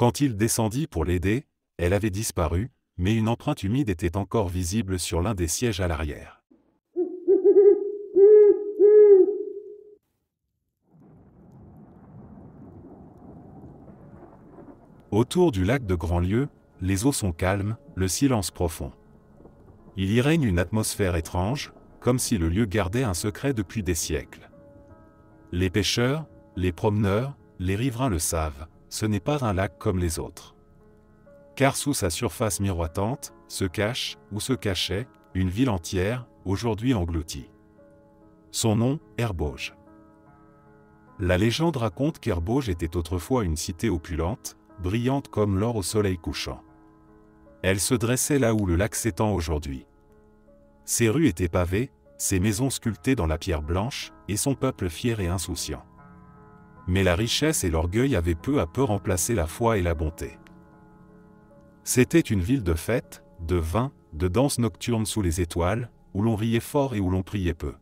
Quand il descendit pour l'aider, elle avait disparu, mais une empreinte humide était encore visible sur l'un des sièges à l'arrière. Autour du lac de Grandlieu, les eaux sont calmes, le silence profond. Il y règne une atmosphère étrange, comme si le lieu gardait un secret depuis des siècles. Les pêcheurs, les promeneurs, les riverains le savent, ce n'est pas un lac comme les autres. Car sous sa surface miroitante, se cache, ou se cachait, une ville entière, aujourd'hui engloutie. Son nom, Herbauges. La légende raconte qu'Herbauges était autrefois une cité opulente, brillante comme l'or au soleil couchant. Elle se dressait là où le lac s'étend aujourd'hui. Ses rues étaient pavées, ses maisons sculptées dans la pierre blanche, et son peuple fier et insouciant. Mais la richesse et l'orgueil avaient peu à peu remplacé la foi et la bonté. C'était une ville de fêtes, de vins, de danses nocturnes sous les étoiles, où l'on riait fort et où l'on priait peu.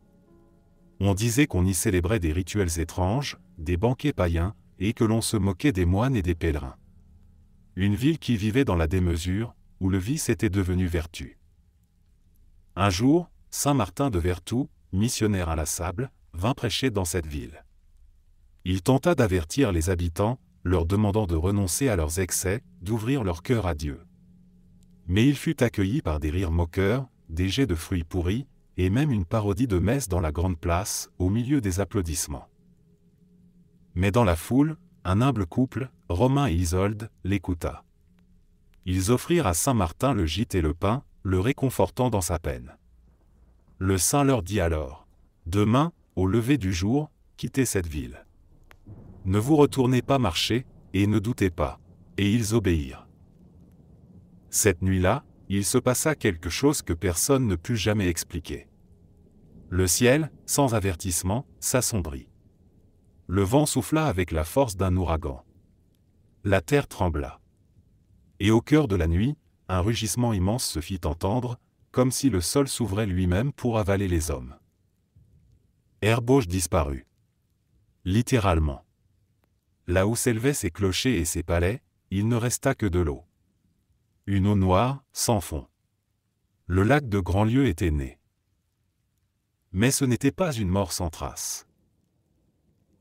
On disait qu'on y célébrait des rituels étranges, des banquets païens, et que l'on se moquait des moines et des pèlerins. Une ville qui vivait dans la démesure, où le vice était devenu vertu. Un jour, saint Martin de Vertou, missionnaire inlassable, vint prêcher dans cette ville. Il tenta d'avertir les habitants, leur demandant de renoncer à leurs excès, d'ouvrir leur cœur à Dieu. Mais il fut accueilli par des rires moqueurs, des jets de fruits pourris, et même une parodie de messe dans la grande place, au milieu des applaudissements. Mais dans la foule, un humble couple, Romain et Isolde, l'écouta. Ils offrirent à saint Martin le gîte et le pain, le réconfortant dans sa peine. Le saint leur dit alors: « Demain, au lever du jour, quittez cette ville. Ne vous retournez pas marcher, et ne doutez pas. » Et ils obéirent. Cette nuit-là, il se passa quelque chose que personne ne put jamais expliquer. Le ciel, sans avertissement, s'assombrit. Le vent souffla avec la force d'un ouragan. La terre trembla. Et au cœur de la nuit, un rugissement immense se fit entendre, comme si le sol s'ouvrait lui-même pour avaler les hommes. Herbauges disparut. Littéralement. Là où s'élevaient ses clochers et ses palais, il ne resta que de l'eau. Une eau noire, sans fond. Le lac de Grandlieu était né. Mais ce n'était pas une mort sans trace.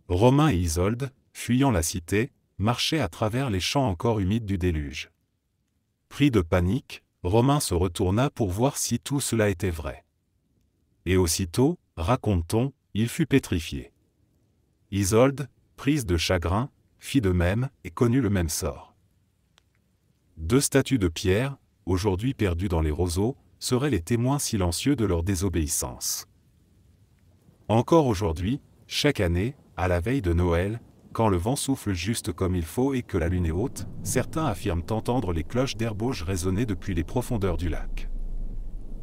Romain et Isolde, fuyant la cité, marchaient à travers les champs encore humides du déluge. Pris de panique, Romain se retourna pour voir si tout cela était vrai. Et aussitôt, raconte-t-on, il fut pétrifié. Isolde, prise de chagrin, fit de même et connut le même sort. 2 statues de pierre, aujourd'hui perdues dans les roseaux, seraient les témoins silencieux de leur désobéissance. Encore aujourd'hui, chaque année, à la veille de Noël, quand le vent souffle juste comme il faut et que la lune est haute, certains affirment entendre les cloches d'Herbauges résonner depuis les profondeurs du lac.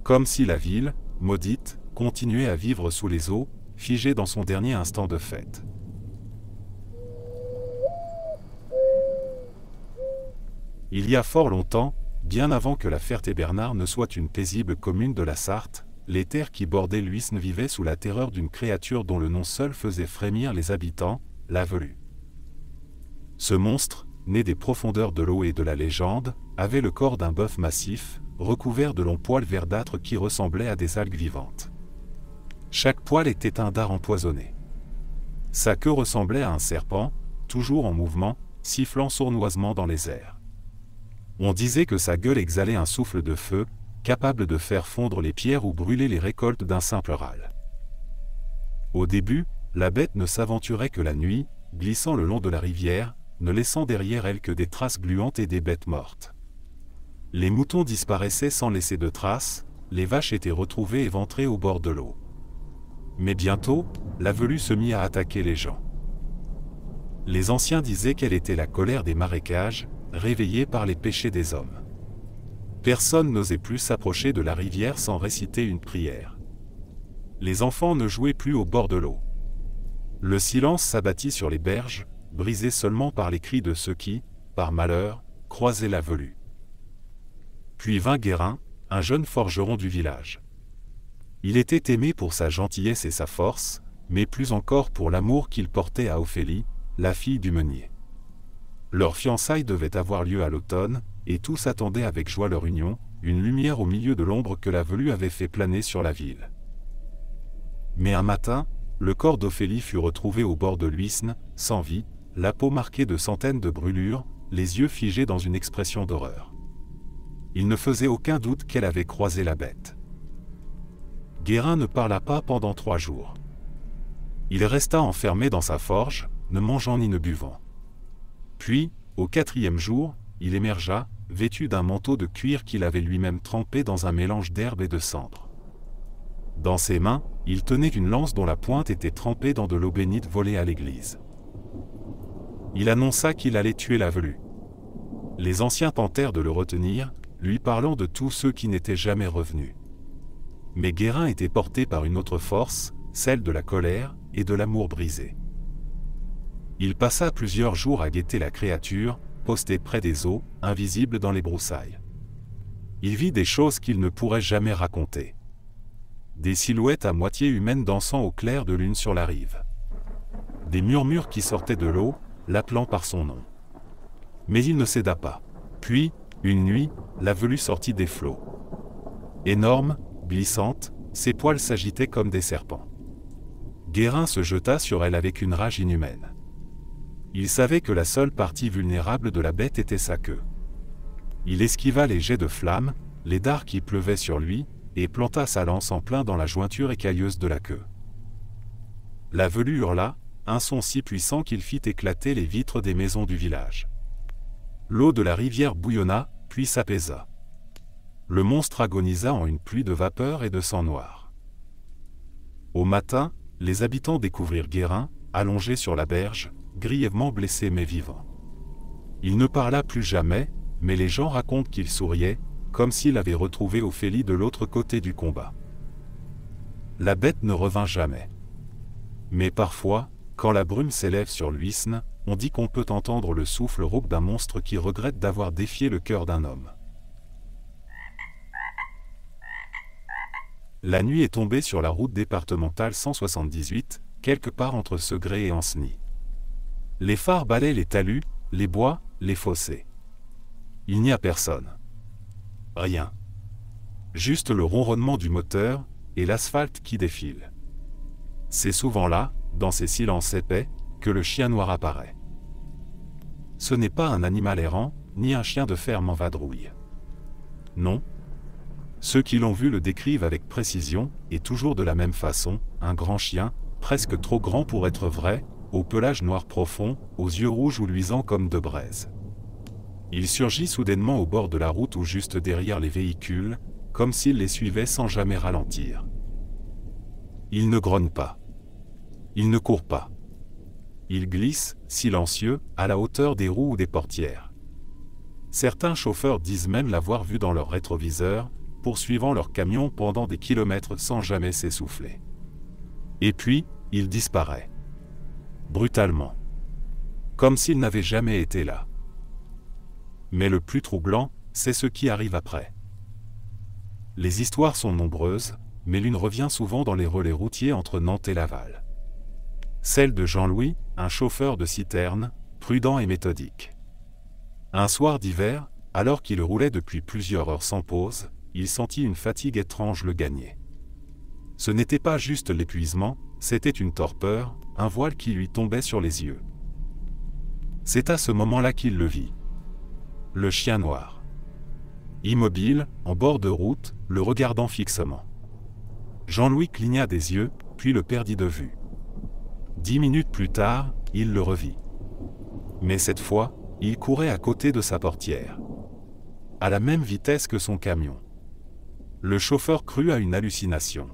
Comme si la ville, maudite, continuait à vivre sous les eaux, figée dans son dernier instant de fête. Il y a fort longtemps, bien avant que la Ferté-Bernard ne soit une paisible commune de la Sarthe, les terres qui bordaient l'Huisne vivaient sous la terreur d'une créature dont le nom seul faisait frémir les habitants, la Velue. Ce monstre, né des profondeurs de l'eau et de la légende, avait le corps d'un bœuf massif, recouvert de longs poils verdâtres qui ressemblaient à des algues vivantes. Chaque poil était un dard empoisonné. Sa queue ressemblait à un serpent, toujours en mouvement, sifflant sournoisement dans les airs. On disait que sa gueule exhalait un souffle de feu, capable de faire fondre les pierres ou brûler les récoltes d'un simple râle. Au début, la bête ne s'aventurait que la nuit, glissant le long de la rivière, ne laissant derrière elle que des traces gluantes et des bêtes mortes. Les moutons disparaissaient sans laisser de traces, les vaches étaient retrouvées éventrées au bord de l'eau. Mais bientôt, la Velue se mit à attaquer les gens. Les anciens disaient qu'elle était la colère des marécages, réveillée par les péchés des hommes. Personne n'osait plus s'approcher de la rivière sans réciter une prière. Les enfants ne jouaient plus au bord de l'eau. Le silence s'abattit sur les berges, brisé seulement par les cris de ceux qui, par malheur, croisaient la Velue. Puis vint Guérin, un jeune forgeron du village. Il était aimé pour sa gentillesse et sa force, mais plus encore pour l'amour qu'il portait à Ophélie, la fille du meunier. Leur fiançailles devait avoir lieu à l'automne, et tous attendaient avec joie leur union, une lumière au milieu de l'ombre que la velue avait fait planer sur la ville. Mais un matin, le corps d'Ophélie fut retrouvé au bord de l'Uisne, sans vie, la peau marquée de centaines de brûlures, les yeux figés dans une expression d'horreur. Il ne faisait aucun doute qu'elle avait croisé la bête. Guérin ne parla pas pendant 3 jours. Il resta enfermé dans sa forge, ne mangeant ni ne buvant. Puis, au 4e jour, il émergea, vêtu d'un manteau de cuir qu'il avait lui-même trempé dans un mélange d'herbe et de cendres. Dans ses mains, il tenait une lance dont la pointe était trempée dans de l'eau bénite volée à l'église. Il annonça qu'il allait tuer la velue. Les anciens tentèrent de le retenir, lui parlant de tous ceux qui n'étaient jamais revenus. Mais Guérin était porté par une autre force, celle de la colère et de l'amour brisé. Il passa plusieurs jours à guetter la créature, postée près des eaux, invisible dans les broussailles. Il vit des choses qu'il ne pourrait jamais raconter. Des silhouettes à moitié humaines dansant au clair de lune sur la rive. Des murmures qui sortaient de l'eau, l'appelant par son nom. Mais il ne céda pas. Puis, une nuit, la velue sortit des flots. Énorme, glissante, ses poils s'agitaient comme des serpents. Guérin se jeta sur elle avec une rage inhumaine. Il savait que la seule partie vulnérable de la bête était sa queue. Il esquiva les jets de flammes, les dards qui pleuvaient sur lui, et planta sa lance en plein dans la jointure écailleuse de la queue. La velue hurla, un son si puissant qu'il fit éclater les vitres des maisons du village. L'eau de la rivière bouillonna, puis s'apaisa. Le monstre agonisa en une pluie de vapeur et de sang noir. Au matin, les habitants découvrirent Guérin, allongé sur la berge, grièvement blessé mais vivant. Il ne parla plus jamais, mais les gens racontent qu'il souriait, comme s'il avait retrouvé Ophélie de l'autre côté du combat. La bête ne revint jamais. Mais parfois, quand la brume s'élève sur l'Uisne, on dit qu'on peut entendre le souffle rauque d'un monstre qui regrette d'avoir défié le cœur d'un homme. La nuit est tombée sur la route départementale 178, quelque part entre Segré et Ancenis. Les phares balaient les talus, les bois, les fossés. Il n'y a personne. Rien. Juste le ronronnement du moteur et l'asphalte qui défile. C'est souvent là, dans ces silences épais, que le chien noir apparaît. Ce n'est pas un animal errant, ni un chien de ferme en vadrouille. Non. Ceux qui l'ont vu le décrivent avec précision, et toujours de la même façon, un grand chien, presque trop grand pour être vrai, au pelage noir profond, aux yeux rouges ou luisants comme de braise. Il surgit soudainement au bord de la route ou juste derrière les véhicules, comme s'il les suivait sans jamais ralentir. Il ne grogne pas. Il ne court pas. Il glisse, silencieux, à la hauteur des roues ou des portières. Certains chauffeurs disent même l'avoir vu dans leur rétroviseur, poursuivant leur camion pendant des kilomètres sans jamais s'essouffler. Et puis, il disparaît. Brutalement. Comme s'il n'avait jamais été là. Mais le plus troublant, c'est ce qui arrive après. Les histoires sont nombreuses, mais l'une revient souvent dans les relais routiers entre Nantes et Laval. Celle de Jean-Louis, un chauffeur de citerne, prudent et méthodique. Un soir d'hiver, alors qu'il roulait depuis plusieurs heures sans pause, il sentit une fatigue étrange le gagner. Ce n'était pas juste l'épuisement, c'était une torpeur, un voile qui lui tombait sur les yeux. C'est à ce moment-là qu'il le vit. Le chien noir. Immobile, en bord de route, le regardant fixement. Jean-Louis cligna des yeux, puis le perdit de vue. 10 minutes plus tard, il le revit. Mais cette fois, il courait à côté de sa portière. À la même vitesse que son camion. Le chauffeur crut à une hallucination.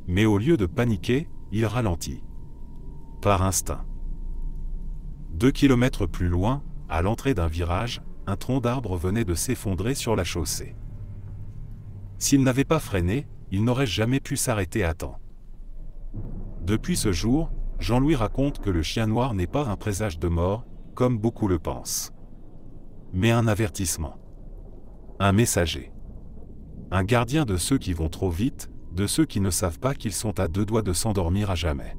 Mais au lieu de paniquer, il ralentit. Par instinct. 2 kilomètres plus loin, à l'entrée d'un virage, un tronc d'arbre venait de s'effondrer sur la chaussée. S'il n'avait pas freiné, il n'aurait jamais pu s'arrêter à temps. Depuis ce jour, Jean-Louis raconte que le chien noir n'est pas un présage de mort, comme beaucoup le pensent. Mais un avertissement. Un messager. Un gardien de ceux qui vont trop vite, de ceux qui ne savent pas qu'ils sont à 2 doigts de s'endormir à jamais.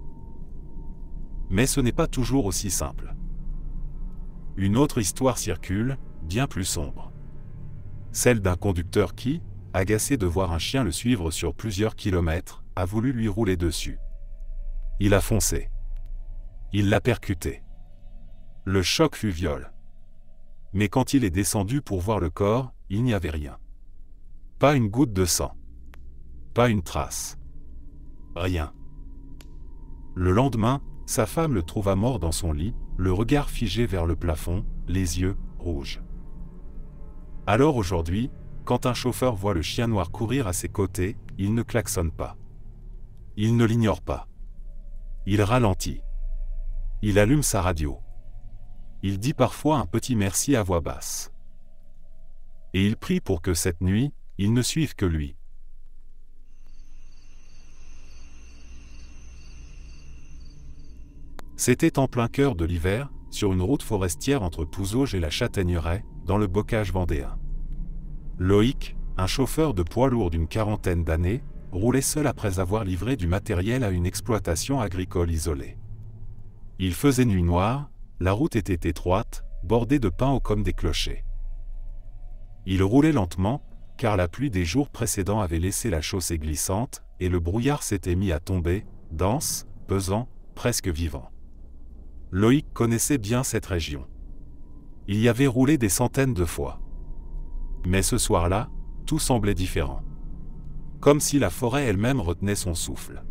Mais ce n'est pas toujours aussi simple. Une autre histoire circule, bien plus sombre. Celle d'un conducteur qui, agacé de voir un chien le suivre sur plusieurs kilomètres, a voulu lui rouler dessus. Il a foncé. Il l'a percuté. Le choc fut violent. Mais quand il est descendu pour voir le corps, il n'y avait rien. Pas une goutte de sang. Pas une trace. Rien. Le lendemain, sa femme le trouva mort dans son lit, le regard figé vers le plafond, les yeux rouges. Alors aujourd'hui, quand un chauffeur voit le chien noir courir à ses côtés, il ne klaxonne pas. Il ne l'ignore pas. Il ralentit. Il allume sa radio. Il dit parfois un petit merci à voix basse. Et il prie pour que cette nuit, il ne suive que lui. C'était en plein cœur de l'hiver, sur une route forestière entre Pouzauges et la Châtaigneraie, dans le bocage vendéen. Loïc, un chauffeur de poids lourd d'une quarantaine d'années, roulait seul après avoir livré du matériel à une exploitation agricole isolée. Il faisait nuit noire, la route était étroite, bordée de pins hauts comme des clochers. Il roulait lentement, car la pluie des jours précédents avait laissé la chaussée glissante, et le brouillard s'était mis à tomber, dense, pesant, presque vivant. Loïc connaissait bien cette région. Il y avait roulé des centaines de fois. Mais ce soir-là, tout semblait différent. Comme si la forêt elle-même retenait son souffle.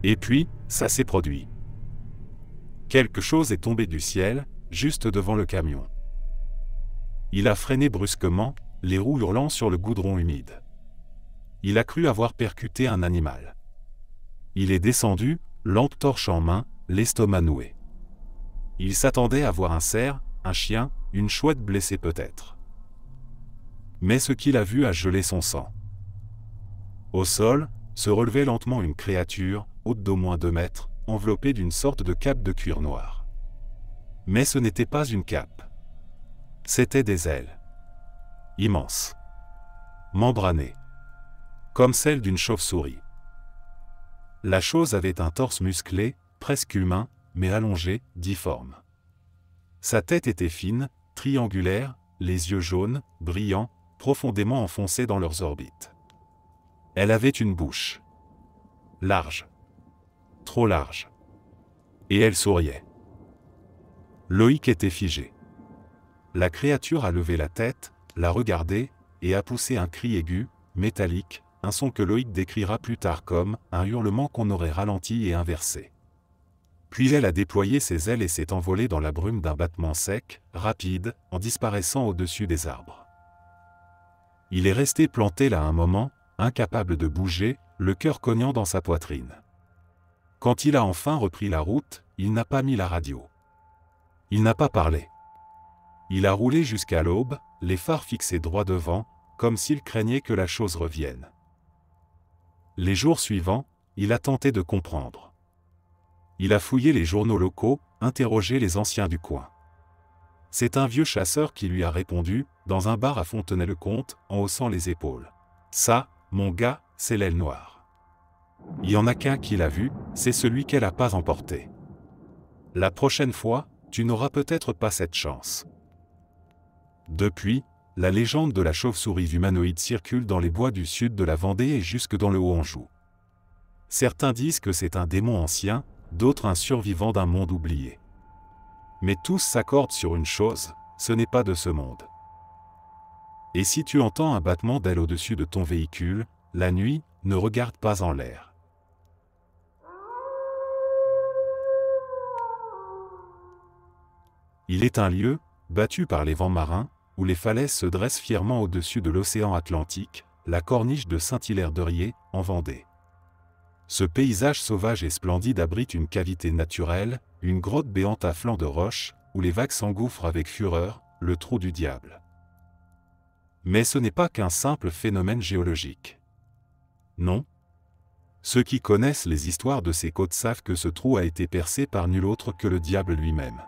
Et puis, ça s'est produit. Quelque chose est tombé du ciel, juste devant le camion. Il a freiné brusquement, les roues hurlant sur le goudron humide. Il a cru avoir percuté un animal. Il est descendu, lampe torche en main, l'estomac noué. Il s'attendait à voir un cerf, un chien, une chouette blessée peut-être. Mais ce qu'il a vu a gelé son sang. Au sol, se relevait lentement une créature, haute d'au moins 2 mètres, enveloppée d'une sorte de cape de cuir noir. Mais ce n'était pas une cape. C'étaient des ailes. Immenses. Membranées. Comme celles d'une chauve-souris. La chose avait un torse musclé, presque humain, mais allongé, difforme. Sa tête était fine, triangulaire, les yeux jaunes, brillants, profondément enfoncés dans leurs orbites. Elle avait une bouche. Large. Trop large. Et elle souriait. Loïc était figé. La créature a levé la tête, l'a regardé, et a poussé un cri aigu, métallique, un son que Loïc décrira plus tard comme un hurlement qu'on aurait ralenti et inversé. Puis elle a déployé ses ailes et s'est envolée dans la brume d'un battement sec, rapide, en disparaissant au-dessus des arbres. Il est resté planté là un moment, incapable de bouger, le cœur cognant dans sa poitrine. Quand il a enfin repris la route, il n'a pas mis la radio. Il n'a pas parlé. Il a roulé jusqu'à l'aube, les phares fixés droit devant, comme s'il craignait que la chose revienne. Les jours suivants, il a tenté de comprendre. Il a fouillé les journaux locaux, interrogé les anciens du coin. C'est un vieux chasseur qui lui a répondu, dans un bar à Fontenay-le-Comte, en haussant les épaules. « Ça, mon gars, c'est l'aile noire. Il y en a qu'un qui l'a vu, c'est celui qu'elle n'a pas emporté. La prochaine fois, tu n'auras peut-être pas cette chance. » Depuis, la légende de la chauve-souris humanoïde circule dans les bois du sud de la Vendée et jusque dans le Haut-Anjou. Certains disent que c'est un démon ancien, d'autres un survivant d'un monde oublié. Mais tous s'accordent sur une chose, ce n'est pas de ce monde. Et si tu entends un battement d'aile au-dessus de ton véhicule, la nuit, ne regarde pas en l'air. Il est un lieu, battu par les vents marins, où les falaises se dressent fièrement au-dessus de l'océan Atlantique, la corniche de Saint-Hilaire-de-Riez, en Vendée. Ce paysage sauvage et splendide abrite une cavité naturelle, une grotte béante à flanc de roche, où les vagues s'engouffrent avec fureur, le trou du diable. Mais ce n'est pas qu'un simple phénomène géologique. Non. Ceux qui connaissent les histoires de ces côtes savent que ce trou a été percé par nul autre que le diable lui-même.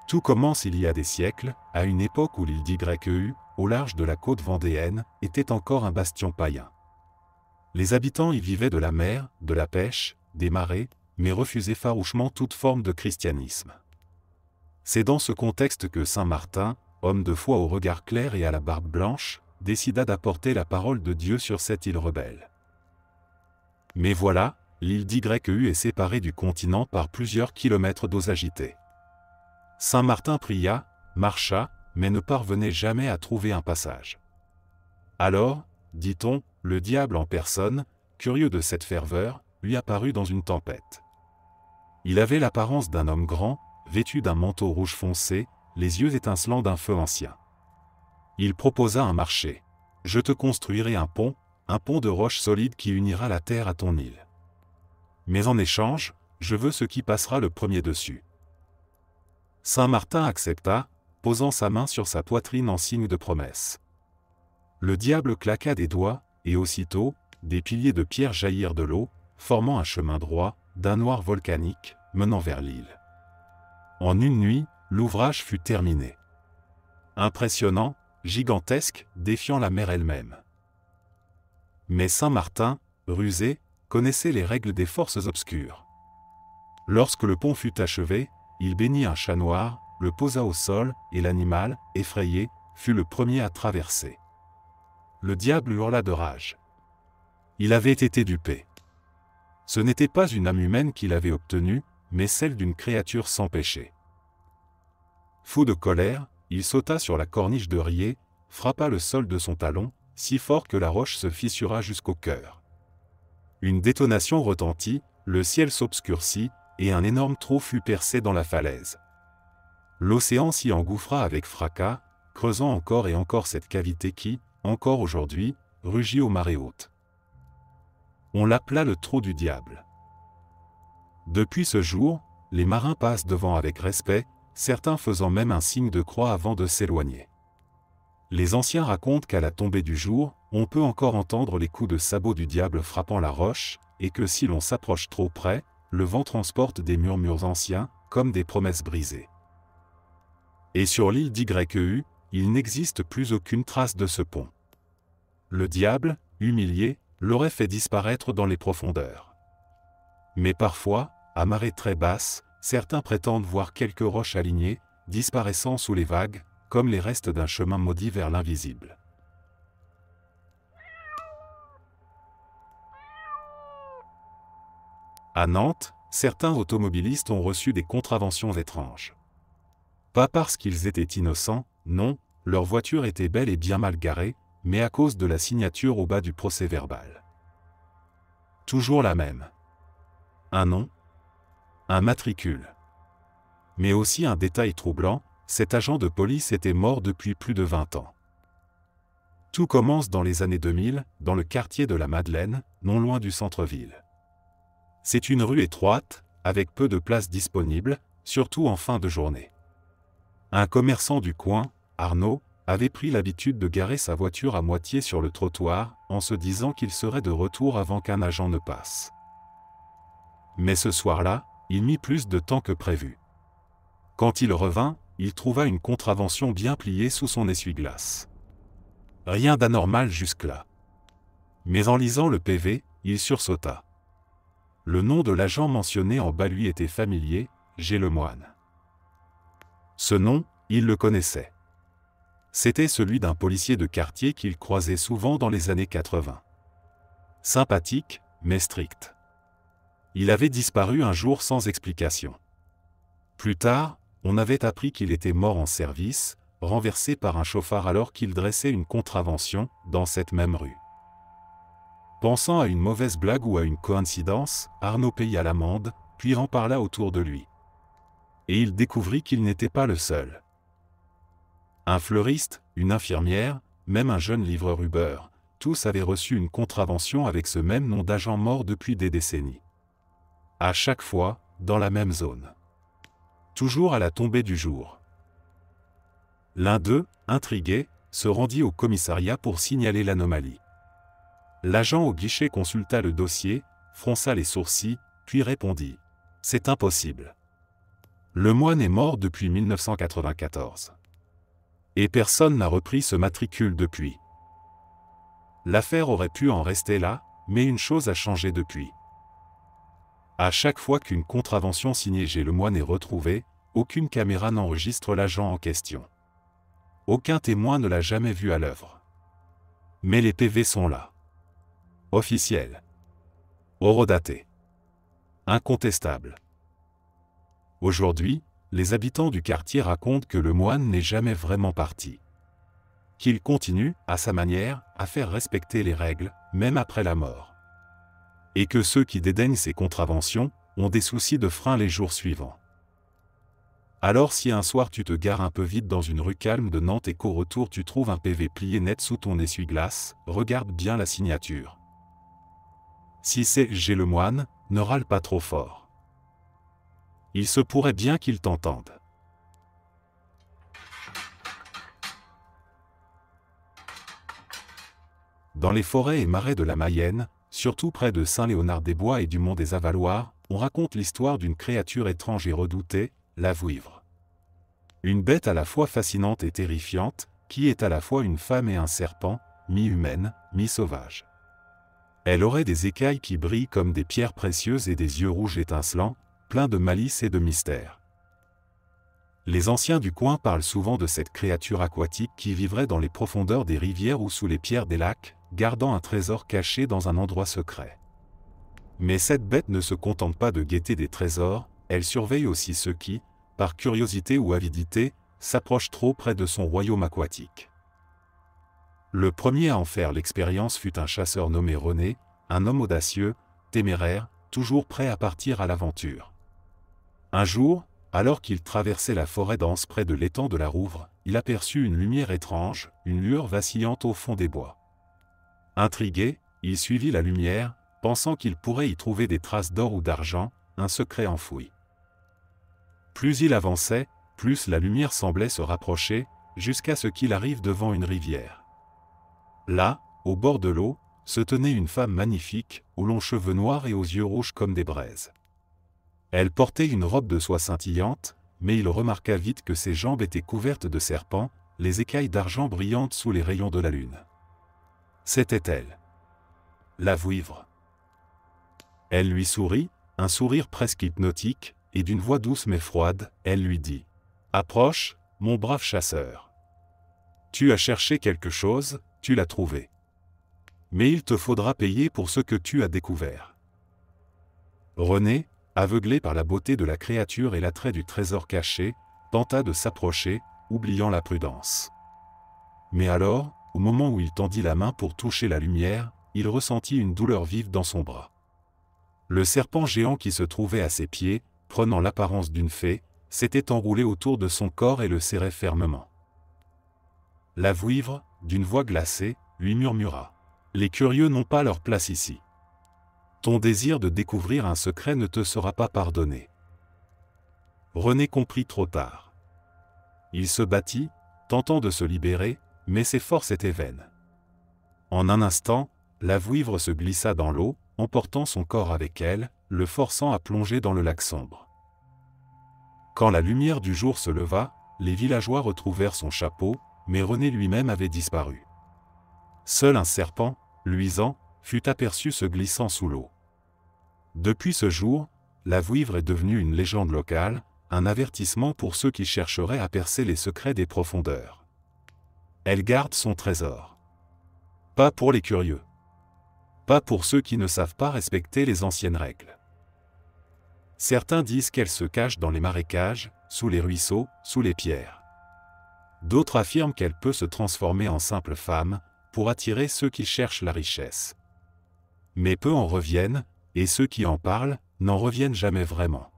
Tout commence il y a des siècles, à une époque où l'île d'Yeu, au large de la côte vendéenne, était encore un bastion païen. Les habitants y vivaient de la mer, de la pêche, des marées, mais refusaient farouchement toute forme de christianisme. C'est dans ce contexte que saint Martin, homme de foi au regard clair et à la barbe blanche, décida d'apporter la parole de Dieu sur cette île rebelle. Mais voilà, l'île d'Yeu est séparée du continent par plusieurs kilomètres d'eaux agitées. Saint Martin pria, marcha, mais ne parvenait jamais à trouver un passage. Alors, dit-on, le diable en personne, curieux de cette ferveur, lui apparut dans une tempête. Il avait l'apparence d'un homme grand, vêtu d'un manteau rouge foncé, les yeux étincelants d'un feu ancien. Il proposa un marché. « Je te construirai un pont de roches solides qui unira la terre à ton île. Mais en échange, je veux ce qui passera le premier dessus. » Saint Martin accepta, posant sa main sur sa poitrine en signe de promesse. Le diable claqua des doigts, et aussitôt, des piliers de pierre jaillirent de l'eau, formant un chemin droit, d'un noir volcanique, menant vers l'île. En une nuit, l'ouvrage fut terminé. Impressionnant, gigantesque, défiant la mer elle-même. Mais saint Martin, rusé, connaissait les règles des forces obscures. Lorsque le pont fut achevé, il bénit un chat noir, le posa au sol, et l'animal, effrayé, fut le premier à traverser. Le diable hurla de rage. Il avait été dupé. Ce n'était pas une âme humaine qu'il avait obtenue, mais celle d'une créature sans péché. Fou de colère, il sauta sur la corniche de Riez, frappa le sol de son talon, si fort que la roche se fissura jusqu'au cœur. Une détonation retentit, le ciel s'obscurcit, et un énorme trou fut percé dans la falaise. L'océan s'y engouffra avec fracas, creusant encore et encore cette cavité qui, encore aujourd'hui, rugit aux marées hautes. On l'appela le trou du diable. Depuis ce jour, les marins passent devant avec respect, certains faisant même un signe de croix avant de s'éloigner. Les anciens racontent qu'à la tombée du jour, on peut encore entendre les coups de sabot du diable frappant la roche, et que si l'on s'approche trop près, le vent transporte des murmures anciens, comme des promesses brisées. Et sur l'île d'Yeu, il n'existe plus aucune trace de ce pont. Le diable, humilié, l'aurait fait disparaître dans les profondeurs. Mais parfois, à marée très basse, certains prétendent voir quelques roches alignées, disparaissant sous les vagues, comme les restes d'un chemin maudit vers l'invisible. À Nantes, certains automobilistes ont reçu des contraventions étranges. Pas parce qu'ils étaient innocents, non, leur voiture était bel et bien mal garée, mais à cause de la signature au bas du procès-verbal. Toujours la même. Un nom, un matricule. Mais aussi un détail troublant, cet agent de police était mort depuis plus de 20 ans. Tout commence dans les années 2000, dans le quartier de la Madeleine, non loin du centre-ville. C'est une rue étroite, avec peu de places disponibles, surtout en fin de journée. Un commerçant du coin, Arnaud, avait pris l'habitude de garer sa voiture à moitié sur le trottoir, en se disant qu'il serait de retour avant qu'un agent ne passe. Mais ce soir-là, il mit plus de temps que prévu. Quand il revint, il trouva une contravention bien pliée sous son essuie-glace. Rien d'anormal jusque-là. Mais en lisant le PV, il sursauta. Le nom de l'agent mentionné en bas lui était familier, Gélemoine. Ce nom, il le connaissait. C'était celui d'un policier de quartier qu'il croisait souvent dans les années 80. Sympathique, mais strict. Il avait disparu un jour sans explication. Plus tard, on avait appris qu'il était mort en service, renversé par un chauffard alors qu'il dressait une contravention, dans cette même rue. Pensant à une mauvaise blague ou à une coïncidence, Arnaud paya l'amende, puis en parla autour de lui. Et il découvrit qu'il n'était pas le seul. Un fleuriste, une infirmière, même un jeune livreur Uber, tous avaient reçu une contravention avec ce même nom d'agent mort depuis des décennies. À chaque fois, dans la même zone. Toujours à la tombée du jour. L'un d'eux, intrigué, se rendit au commissariat pour signaler l'anomalie. L'agent au guichet consulta le dossier, fronça les sourcils, puis répondit « C'est impossible. Le moine est mort depuis 1994. Et personne n'a repris ce matricule depuis. » L'affaire aurait pu en rester là, mais une chose a changé depuis. À chaque fois qu'une contravention signée Gélemoine est retrouvée, aucune caméra n'enregistre l'agent en question. Aucun témoin ne l'a jamais vu à l'œuvre. Mais les PV sont là. Officiels. Horodatés. Incontestables. Aujourd'hui, les habitants du quartier racontent que le moine n'est jamais vraiment parti. Qu'il continue, à sa manière, à faire respecter les règles, même après la mort. Et que ceux qui dédaignent ces contraventions ont des soucis de frein les jours suivants. Alors si un soir tu te gares un peu vite dans une rue calme de Nantes et qu'au retour tu trouves un PV plié net sous ton essuie-glace, regarde bien la signature. Si c'est « J'ai le moine », ne râle pas trop fort. Il se pourrait bien qu'il t'entende. Dans les forêts et marais de la Mayenne, surtout près de Saint-Léonard-des-Bois et du Mont des Avaloirs, on raconte l'histoire d'une créature étrange et redoutée, la vouivre. Une bête à la fois fascinante et terrifiante, qui est à la fois une femme et un serpent, mi-humaine, mi-sauvage. Elle aurait des écailles qui brillent comme des pierres précieuses et des yeux rouges étincelants, pleins de malice et de mystère. Les anciens du coin parlent souvent de cette créature aquatique qui vivrait dans les profondeurs des rivières ou sous les pierres des lacs, gardant un trésor caché dans un endroit secret. Mais cette bête ne se contente pas de guetter des trésors, elle surveille aussi ceux qui, par curiosité ou avidité, s'approchent trop près de son royaume aquatique. Le premier à en faire l'expérience fut un chasseur nommé René, un homme audacieux, téméraire, toujours prêt à partir à l'aventure. Un jour, alors qu'il traversait la forêt dense près de l'étang de la Rouvre, il aperçut une lumière étrange, une lueur vacillante au fond des bois. Intrigué, il suivit la lumière, pensant qu'il pourrait y trouver des traces d'or ou d'argent, un secret enfoui. Plus il avançait, plus la lumière semblait se rapprocher, jusqu'à ce qu'il arrive devant une rivière. Là, au bord de l'eau, se tenait une femme magnifique, aux longs cheveux noirs et aux yeux rouges comme des braises. Elle portait une robe de soie scintillante, mais il remarqua vite que ses jambes étaient couvertes de serpents, les écailles d'argent brillantes sous les rayons de la lune. C'était elle. La vouivre. Elle lui sourit, un sourire presque hypnotique, et d'une voix douce mais froide, elle lui dit « Approche, mon brave chasseur. Tu as cherché quelque chose, tu l'as trouvé. Mais il te faudra payer pour ce que tu as découvert. » René, aveuglé par la beauté de la créature et l'attrait du trésor caché, tenta de s'approcher, oubliant la prudence. Mais alors, au moment où il tendit la main pour toucher la lumière, il ressentit une douleur vive dans son bras. Le serpent géant qui se trouvait à ses pieds, prenant l'apparence d'une fée, s'était enroulé autour de son corps et le serrait fermement. La vouivre, d'une voix glacée, lui murmura « Les curieux n'ont pas leur place ici. Ton désir de découvrir un secret ne te sera pas pardonné. » René comprit trop tard. Il se battit, tentant de se libérer, mais ses forces étaient vaines. En un instant, la vouivre se glissa dans l'eau, emportant son corps avec elle, le forçant à plonger dans le lac sombre. Quand la lumière du jour se leva, les villageois retrouvèrent son chapeau, mais René lui-même avait disparu. Seul un serpent, luisant, fut aperçu se glissant sous l'eau. Depuis ce jour, la vouivre est devenue une légende locale, un avertissement pour ceux qui chercheraient à percer les secrets des profondeurs. Elle garde son trésor. Pas pour les curieux. Pas pour ceux qui ne savent pas respecter les anciennes règles. Certains disent qu'elle se cache dans les marécages, sous les ruisseaux, sous les pierres. D'autres affirment qu'elle peut se transformer en simple femme, pour attirer ceux qui cherchent la richesse. Mais peu en reviennent, et ceux qui en parlent, n'en reviennent jamais vraiment.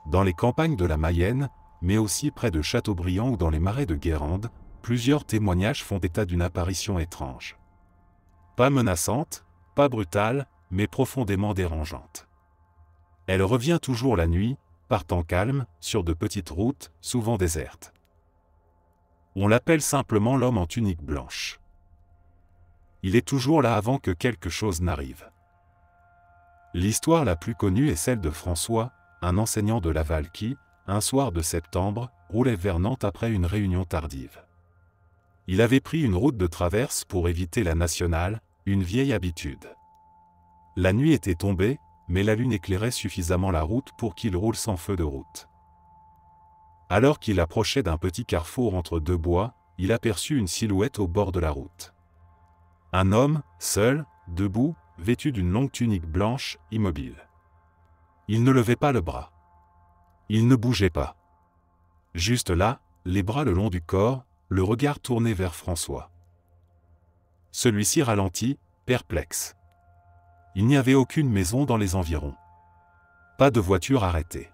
Dans les campagnes de la Mayenne, mais aussi près de Châteaubriand ou dans les marais de Guérande, plusieurs témoignages font état d'une apparition étrange. Pas menaçante, pas brutale, mais profondément dérangeante. Elle revient toujours la nuit, par temps calme, sur de petites routes, souvent désertes. On l'appelle simplement l'homme en tunique blanche. Il est toujours là avant que quelque chose n'arrive. L'histoire la plus connue est celle de François, un enseignant de Laval qui, un soir de septembre, roulait vers Nantes après une réunion tardive. Il avait pris une route de traverse pour éviter la nationale, une vieille habitude. La nuit était tombée, mais la lune éclairait suffisamment la route pour qu'il roule sans feu de route. Alors qu'il approchait d'un petit carrefour entre deux bois, il aperçut une silhouette au bord de la route. Un homme, seul, debout, vêtu d'une longue tunique blanche, immobile. Il ne levait pas le bras. Il ne bougeait pas. Juste là, les bras le long du corps, le regard tourné vers François. Celui-ci ralentit, perplexe. Il n'y avait aucune maison dans les environs. Pas de voiture arrêtée.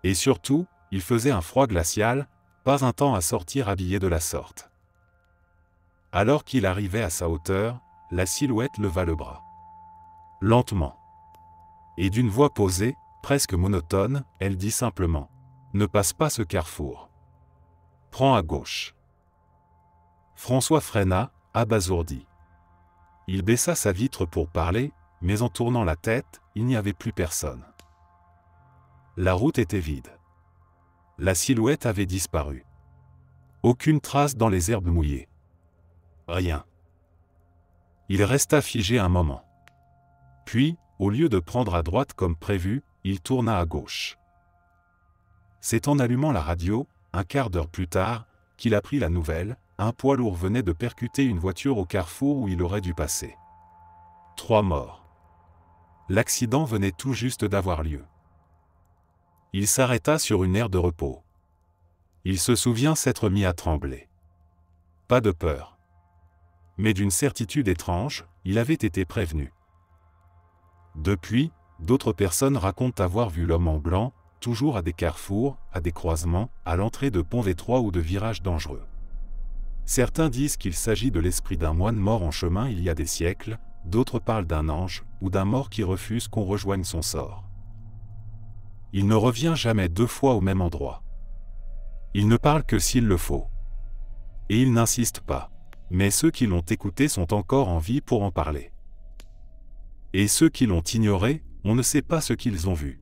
Et surtout, il faisait un froid glacial, pas un temps à sortir habillé de la sorte. Alors qu'il arrivait à sa hauteur, la silhouette leva le bras. Lentement. Et d'une voix posée, presque monotone, elle dit simplement « Ne passe pas ce carrefour. Prends à gauche. » François freina, abasourdi. Il baissa sa vitre pour parler, mais en tournant la tête, il n'y avait plus personne. La route était vide. La silhouette avait disparu. Aucune trace dans les herbes mouillées. Rien. Il resta figé un moment. Puis, au lieu de prendre à droite comme prévu, il tourna à gauche. C'est en allumant la radio, un quart d'heure plus tard, qu'il apprit la nouvelle. Un poids lourd venait de percuter une voiture au carrefour où il aurait dû passer. 3 morts. L'accident venait tout juste d'avoir lieu. Il s'arrêta sur une aire de repos. Il se souvient s'être mis à trembler. Pas de peur. Mais d'une certitude étrange, il avait été prévenu. Depuis, d'autres personnes racontent avoir vu l'homme en blanc, toujours à des carrefours, à des croisements, à l'entrée de ponts étroits ou de virages dangereux. Certains disent qu'il s'agit de l'esprit d'un moine mort en chemin il y a des siècles, d'autres parlent d'un ange, ou d'un mort qui refuse qu'on rejoigne son sort. Il ne revient jamais 2 fois au même endroit. Il ne parle que s'il le faut. Et il n'insiste pas. Mais ceux qui l'ont écouté sont encore en vie pour en parler. Et ceux qui l'ont ignoré, on ne sait pas ce qu'ils ont vu.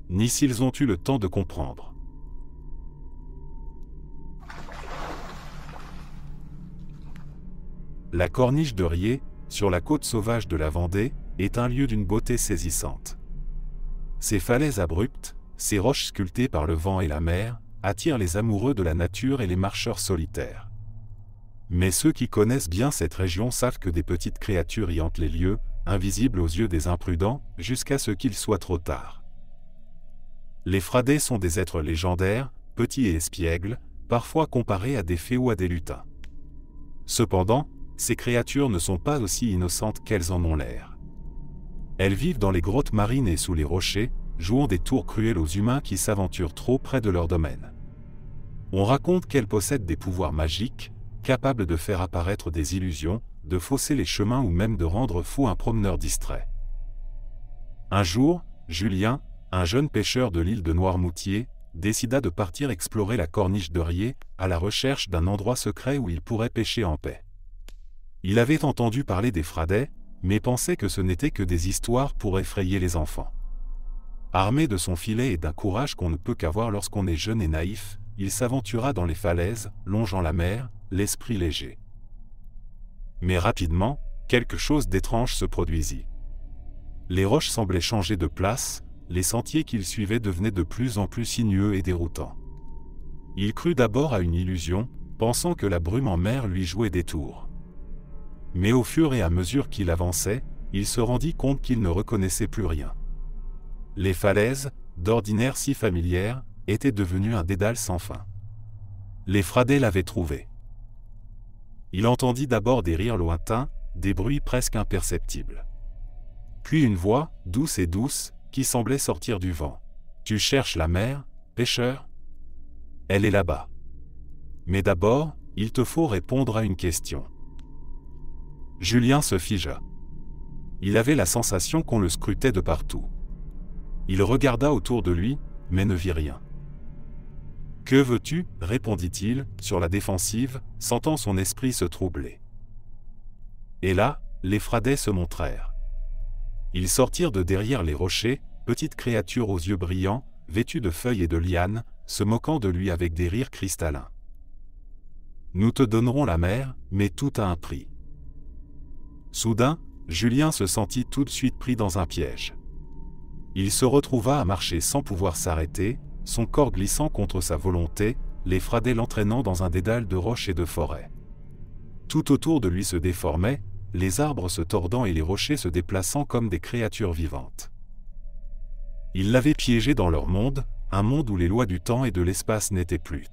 Ni s'ils ont eu le temps de comprendre. La corniche de Riez, sur la côte sauvage de la Vendée, est un lieu d'une beauté saisissante. Ses falaises abruptes, ses roches sculptées par le vent et la mer, attirent les amoureux de la nature et les marcheurs solitaires. Mais ceux qui connaissent bien cette région savent que des petites créatures y hantent les lieux, invisibles aux yeux des imprudents, jusqu'à ce qu'il soit trop tard. Les Fradets sont des êtres légendaires, petits et espiègles, parfois comparés à des fées ou à des lutins. Cependant, ces créatures ne sont pas aussi innocentes qu'elles en ont l'air. Elles vivent dans les grottes marines et sous les rochers, jouant des tours cruels aux humains qui s'aventurent trop près de leur domaine. On raconte qu'elles possèdent des pouvoirs magiques, capables de faire apparaître des illusions, de fausser les chemins ou même de rendre fou un promeneur distrait. Un jour, Julien, un jeune pêcheur de l'île de Noirmoutier, décida de partir explorer la corniche de Riez, à la recherche d'un endroit secret où il pourrait pêcher en paix. Il avait entendu parler des Fradets, mais pensait que ce n'étaient que des histoires pour effrayer les enfants. Armé de son filet et d'un courage qu'on ne peut qu'avoir lorsqu'on est jeune et naïf, il s'aventura dans les falaises, longeant la mer, l'esprit léger. Mais rapidement, quelque chose d'étrange se produisit. Les roches semblaient changer de place, les sentiers qu'il suivait devenaient de plus en plus sinueux et déroutants. Il crut d'abord à une illusion, pensant que la brume en mer lui jouait des tours. Mais au fur et à mesure qu'il avançait, il se rendit compte qu'il ne reconnaissait plus rien. Les falaises, d'ordinaire si familières, étaient devenues un dédale sans fin. Les Fradets l'avaient trouvé. Il entendit d'abord des rires lointains, des bruits presque imperceptibles. Puis une voix, douce, qui semblait sortir du vent. « Tu cherches la mer, pêcheur ? Elle est là-bas. Mais d'abord, il te faut répondre à une question. » Julien se figea. Il avait la sensation qu'on le scrutait de partout. Il regarda autour de lui, mais ne vit rien. « Que veux-tu » répondit-il, sur la défensive, sentant son esprit se troubler. Et là, les Fradets se montrèrent. Ils sortirent de derrière les rochers, petites créatures aux yeux brillants, vêtues de feuilles et de lianes, se moquant de lui avec des rires cristallins. « Nous te donnerons la mer, mais tout a un prix. » Soudain, Julien se sentit tout de suite pris dans un piège. Il se retrouva à marcher sans pouvoir s'arrêter, son corps glissant contre sa volonté, les Fradets l'entraînant dans un dédale de roches et de forêts. Tout autour de lui se déformait, les arbres se tordant et les rochers se déplaçant comme des créatures vivantes. Ils l'avaient piégé dans leur monde, un monde où les lois du temps et de l'espace n'étaient plus.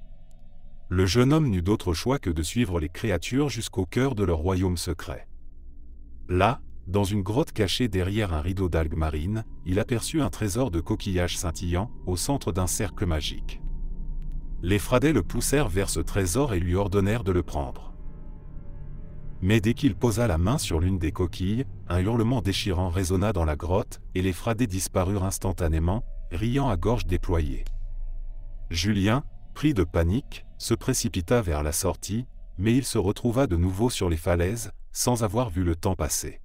Le jeune homme n'eut d'autre choix que de suivre les créatures jusqu'au cœur de leur royaume secret. Là, dans une grotte cachée derrière un rideau d'algues marines, il aperçut un trésor de coquillages scintillants, au centre d'un cercle magique. Les Fradets le poussèrent vers ce trésor et lui ordonnèrent de le prendre. Mais dès qu'il posa la main sur l'une des coquilles, un hurlement déchirant résonna dans la grotte, et les Fradets disparurent instantanément, riant à gorge déployée. Julien, pris de panique, se précipita vers la sortie, mais il se retrouva de nouveau sur les falaises, sans avoir vu le temps passer.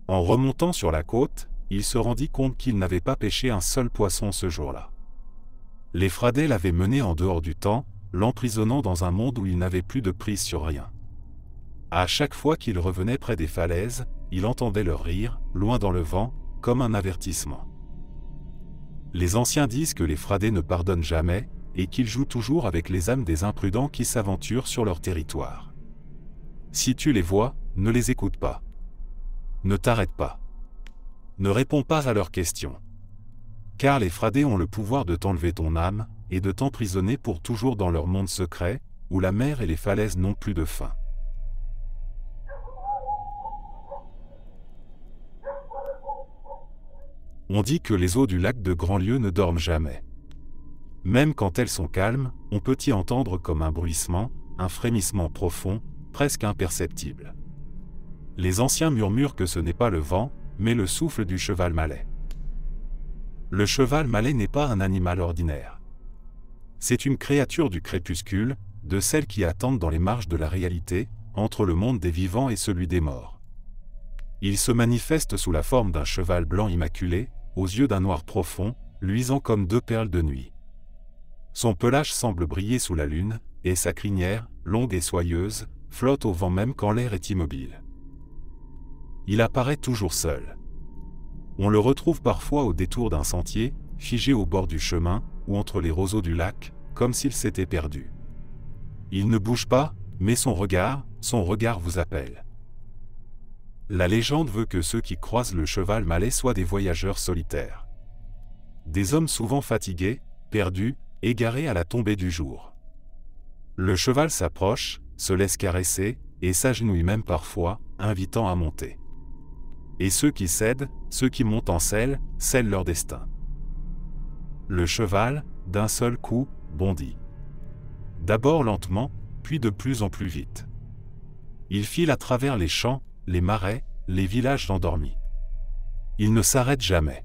En remontant sur la côte, il se rendit compte qu'il n'avait pas pêché un seul poisson ce jour-là. Les Fradets l'avaient mené en dehors du temps, l'emprisonnant dans un monde où il n'avait plus de prise sur rien. À chaque fois qu'il revenait près des falaises, il entendait leur rire, loin dans le vent, comme un avertissement. Les anciens disent que les Fradets ne pardonnent jamais, et qu'ils jouent toujours avec les âmes des imprudents qui s'aventurent sur leur territoire. Si tu les vois, ne les écoute pas. Ne t'arrête pas. Ne réponds pas à leurs questions. Car les Fradets ont le pouvoir de t'enlever ton âme, et de t'emprisonner pour toujours dans leur monde secret, où la mer et les falaises n'ont plus de fin. On dit que les eaux du lac de Grandlieu ne dorment jamais. Même quand elles sont calmes, on peut y entendre comme un bruissement, un frémissement profond, presque imperceptible. Les anciens murmurent que ce n'est pas le vent, mais le souffle du cheval malais. Le cheval malais n'est pas un animal ordinaire. C'est une créature du crépuscule, de celles qui attendent dans les marges de la réalité, entre le monde des vivants et celui des morts. Il se manifeste sous la forme d'un cheval blanc immaculé, aux yeux d'un noir profond, luisant comme deux perles de nuit. Son pelage semble briller sous la lune, et sa crinière, longue et soyeuse, flotte au vent même quand l'air est immobile. Il apparaît toujours seul. On le retrouve parfois au détour d'un sentier, figé au bord du chemin, ou entre les roseaux du lac, comme s'il s'était perdu. Il ne bouge pas, mais son regard vous appelle. La légende veut que ceux qui croisent le cheval malais soient des voyageurs solitaires. Des hommes souvent fatigués, perdus, égarés à la tombée du jour. Le cheval s'approche, se laisse caresser, et s'agenouille même parfois, invitant à monter. Et ceux qui cèdent, ceux qui montent en selle, scellent leur destin. Le cheval, d'un seul coup, bondit. D'abord lentement, puis de plus en plus vite. Il file à travers les champs, les marais, les villages endormis. Il ne s'arrête jamais.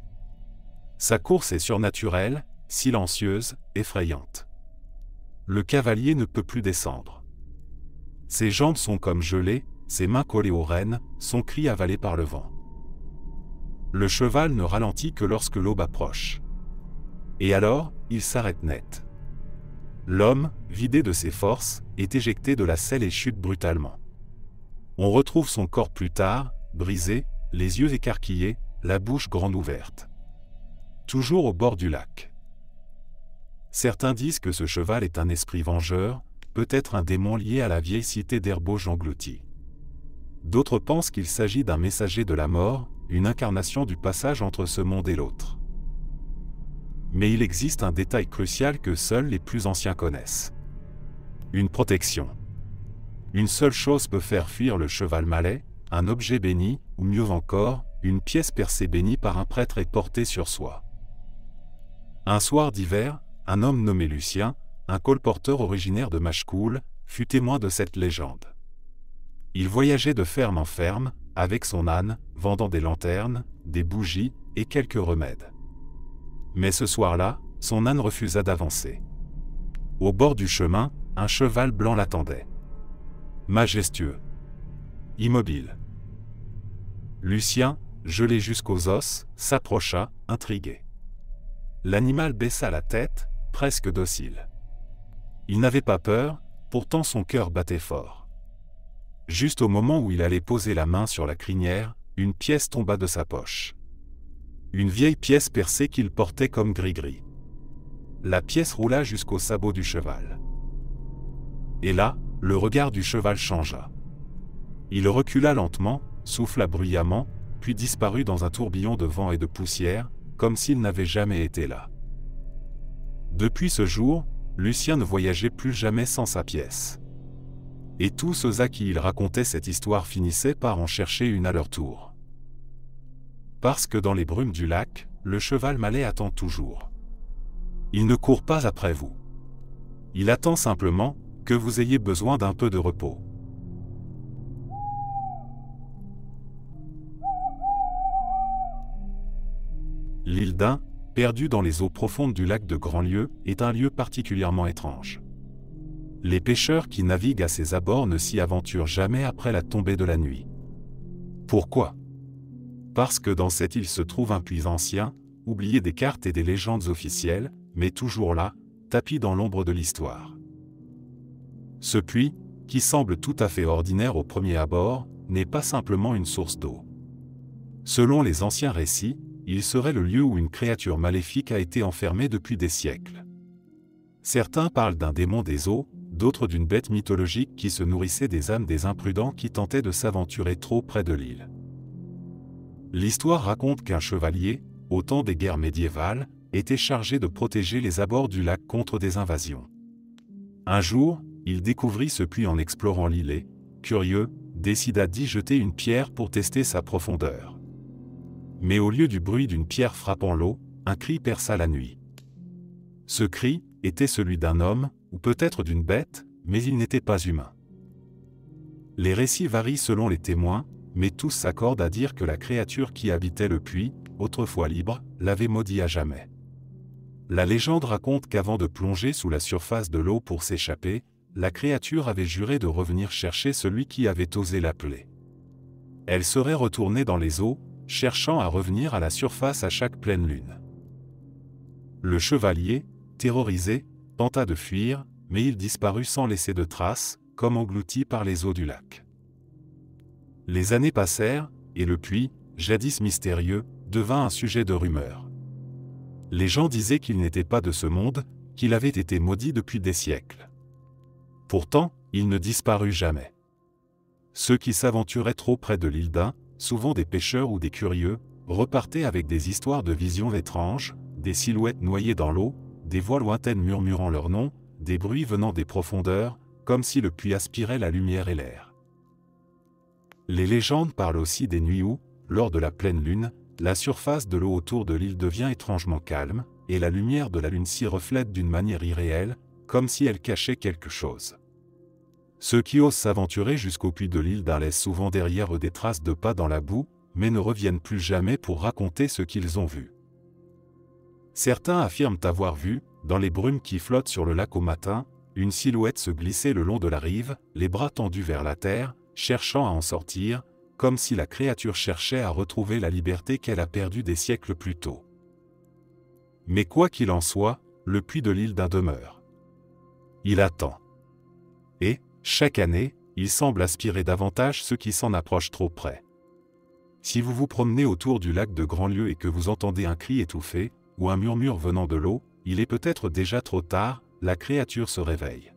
Sa course est surnaturelle, silencieuse, effrayante. Le cavalier ne peut plus descendre. Ses jambes sont comme gelées, ses mains collées aux rênes, son cri avalé par le vent. Le cheval ne ralentit que lorsque l'aube approche. Et alors, il s'arrête net. L'homme, vidé de ses forces, est éjecté de la selle et chute brutalement. On retrouve son corps plus tard, brisé, les yeux écarquillés, la bouche grande ouverte. Toujours au bord du lac. Certains disent que ce cheval est un esprit vengeur, peut-être un démon lié à la vieille cité d'Herbauge engloutie. D'autres pensent qu'il s'agit d'un messager de la mort, une incarnation du passage entre ce monde et l'autre. Mais il existe un détail crucial que seuls les plus anciens connaissent. Une protection. Une seule chose peut faire fuir le cheval malais, un objet béni, ou mieux encore, une pièce percée bénie par un prêtre et portée sur soi. Un soir d'hiver, un homme nommé Lucien, un colporteur originaire de Machecoul, fut témoin de cette légende. Il voyageait de ferme en ferme, avec son âne, vendant des lanternes, des bougies et quelques remèdes. Mais ce soir-là, son âne refusa d'avancer. Au bord du chemin, un cheval blanc l'attendait. Majestueux. Immobile. Lucien, gelé jusqu'aux os, s'approcha, intrigué. L'animal baissa la tête, presque docile. Il n'avait pas peur, pourtant son cœur battait fort. Juste au moment où il allait poser la main sur la crinière, une pièce tomba de sa poche. Une vieille pièce percée qu'il portait comme gris-gris. La pièce roula jusqu'au sabot du cheval. Et là, le regard du cheval changea. Il recula lentement, souffla bruyamment, puis disparut dans un tourbillon de vent et de poussière, comme s'il n'avait jamais été là. Depuis ce jour, Lucien ne voyageait plus jamais sans sa pièce. Et tous ceux à qui il racontait cette histoire finissaient par en chercher une à leur tour. Parce que dans les brumes du lac, le cheval malais attend toujours. Il ne court pas après vous. Il attend simplement que vous ayez besoin d'un peu de repos. L'île d'Ain, perdue dans les eaux profondes du lac de Grandlieu, est un lieu particulièrement étrange. Les pêcheurs qui naviguent à ses abords ne s'y aventurent jamais après la tombée de la nuit. Pourquoi ? Parce que dans cette île se trouve un puits ancien, oublié des cartes et des légendes officielles, mais toujours là, tapi dans l'ombre de l'histoire. Ce puits, qui semble tout à fait ordinaire au premier abord, n'est pas simplement une source d'eau. Selon les anciens récits, il serait le lieu où une créature maléfique a été enfermée depuis des siècles. Certains parlent d'un démon des eaux, d'autres d'une bête mythologique qui se nourrissait des âmes des imprudents qui tentaient de s'aventurer trop près de l'île. L'histoire raconte qu'un chevalier, au temps des guerres médiévales, était chargé de protéger les abords du lac contre des invasions. Un jour, il découvrit ce puits en explorant l'île et, curieux, décida d'y jeter une pierre pour tester sa profondeur. Mais au lieu du bruit d'une pierre frappant l'eau, un cri perça la nuit. Ce cri était celui d'un homme, ou peut-être d'une bête, mais il n'était pas humain. Les récits varient selon les témoins, mais tous s'accordent à dire que la créature qui habitait le puits, autrefois libre, l'avait maudit à jamais. La légende raconte qu'avant de plonger sous la surface de l'eau pour s'échapper, la créature avait juré de revenir chercher celui qui avait osé l'appeler. Elle serait retournée dans les eaux, cherchant à revenir à la surface à chaque pleine lune. Le chevalier, terrorisé, tenta de fuir, mais il disparut sans laisser de traces, comme englouti par les eaux du lac. Les années passèrent, et le puits, jadis mystérieux, devint un sujet de rumeur. Les gens disaient qu'il n'était pas de ce monde, qu'il avait été maudit depuis des siècles. Pourtant, il ne disparut jamais. Ceux qui s'aventuraient trop près de l'île d'Ain, souvent des pêcheurs ou des curieux, repartaient avec des histoires de visions étranges, des silhouettes noyées dans l'eau, des voix lointaines murmurant leur nom, des bruits venant des profondeurs, comme si le puits aspirait la lumière et l'air. Les légendes parlent aussi des nuits où, lors de la pleine lune, la surface de l'eau autour de l'île devient étrangement calme, et la lumière de la lune s'y reflète d'une manière irréelle, comme si elle cachait quelque chose. Ceux qui osent s'aventurer jusqu'au puits de l'île d'Ain laissent souvent derrière eux des traces de pas dans la boue, mais ne reviennent plus jamais pour raconter ce qu'ils ont vu. Certains affirment avoir vu, dans les brumes qui flottent sur le lac au matin, une silhouette se glisser le long de la rive, les bras tendus vers la terre, cherchant à en sortir, comme si la créature cherchait à retrouver la liberté qu'elle a perdue des siècles plus tôt. Mais quoi qu'il en soit, le puits de l'île d'Ain demeure. Il attend. Et, chaque année, il semble aspirer davantage ceux qui s'en approchent trop près. Si vous vous promenez autour du lac de Grandlieu et que vous entendez un cri étouffé, ou un murmure venant de l'eau, il est peut-être déjà trop tard, la créature se réveille.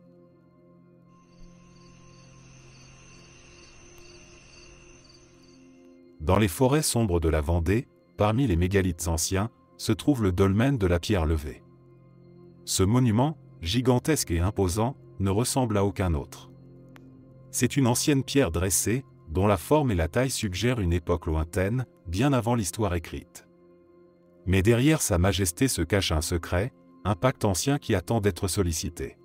Dans les forêts sombres de la Vendée, parmi les mégalithes anciens, se trouve le dolmen de la Pierre Levée. Ce monument, gigantesque et imposant, ne ressemble à aucun autre. C'est une ancienne pierre dressée, dont la forme et la taille suggèrent une époque lointaine, bien avant l'histoire écrite. Mais derrière sa majesté se cache un secret, un pacte ancien qui attend d'être sollicité.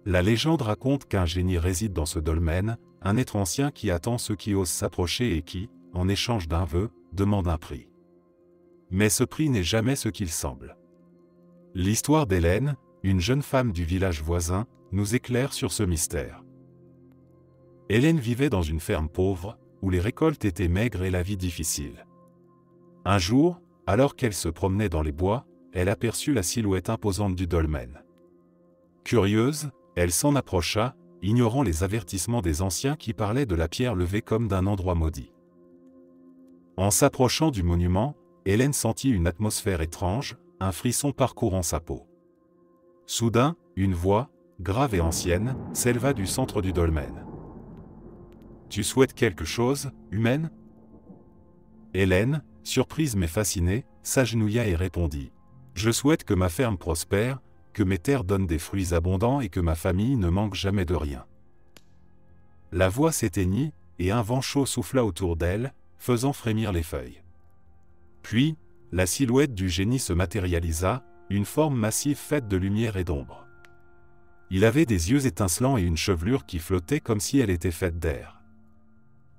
La légende raconte qu'un génie réside dans ce dolmen, un être ancien qui attend ceux qui osent s'approcher et qui, en échange d'un vœu, demande un prix. Mais ce prix n'est jamais ce qu'il semble. L'histoire d'Hélène, une jeune femme du village voisin, nous éclaire sur ce mystère. Hélène vivait dans une ferme pauvre, où les récoltes étaient maigres et la vie difficile. Un jour, alors qu'elle se promenait dans les bois, elle aperçut la silhouette imposante du dolmen. Curieuse, elle s'en approcha, ignorant les avertissements des anciens qui parlaient de la pierre levée comme d'un endroit maudit. En s'approchant du monument, Hélène sentit une atmosphère étrange, un frisson parcourant sa peau. Soudain, une voix, grave et ancienne, s'éleva du centre du dolmen. « Tu souhaites quelque chose, humaine ?» Hélène, surprise mais fascinée, s'agenouilla et répondit « Je souhaite que ma ferme prospère, que mes terres donnent des fruits abondants et que ma famille ne manque jamais de rien. » La voix s'éteignit, et un vent chaud souffla autour d'elle, faisant frémir les feuilles. Puis, la silhouette du génie se matérialisa, une forme massive faite de lumière et d'ombre. Il avait des yeux étincelants et une chevelure qui flottait comme si elle était faite d'air.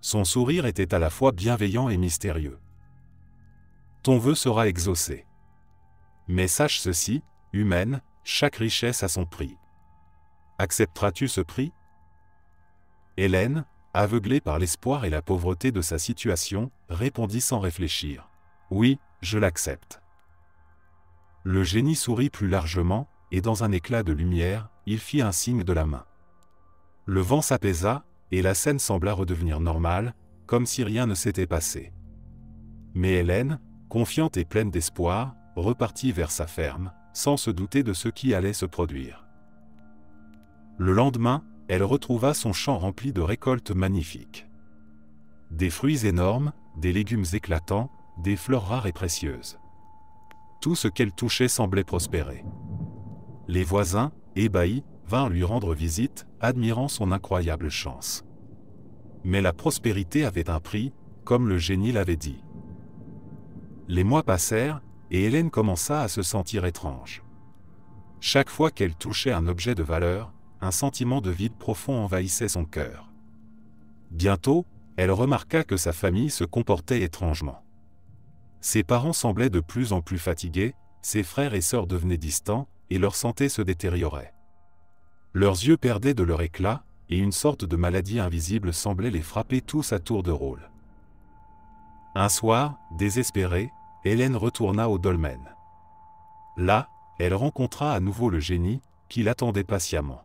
Son sourire était à la fois bienveillant et mystérieux. « Ton vœu sera exaucé. Mais sache ceci, humaine, chaque richesse a son prix. Accepteras-tu ce prix ?» Hélène, aveuglée par l'espoir et la pauvreté de sa situation, répondit sans réfléchir. « Oui, je l'accepte. » Le génie sourit plus largement, et dans un éclat de lumière, il fit un signe de la main. Le vent s'apaisa, et la scène sembla redevenir normale, comme si rien ne s'était passé. Mais Hélène, confiante et pleine d'espoir, repartit vers sa ferme, sans se douter de ce qui allait se produire. Le lendemain, elle retrouva son champ rempli de récoltes magnifiques. Des fruits énormes, des légumes éclatants, des fleurs rares et précieuses. Tout ce qu'elle touchait semblait prospérer. Les voisins, ébahis, vinrent lui rendre visite, admirant son incroyable chance. Mais la prospérité avait un prix, comme le génie l'avait dit. Les mois passèrent, et Hélène commença à se sentir étrange. Chaque fois qu'elle touchait un objet de valeur, un sentiment de vide profond envahissait son cœur. Bientôt, elle remarqua que sa famille se comportait étrangement. Ses parents semblaient de plus en plus fatigués, ses frères et sœurs devenaient distants, et leur santé se détériorait. Leurs yeux perdaient de leur éclat, et une sorte de maladie invisible semblait les frapper tous à tour de rôle. Un soir, désespérée, Hélène retourna au dolmen. Là, elle rencontra à nouveau le génie, qui l'attendait patiemment.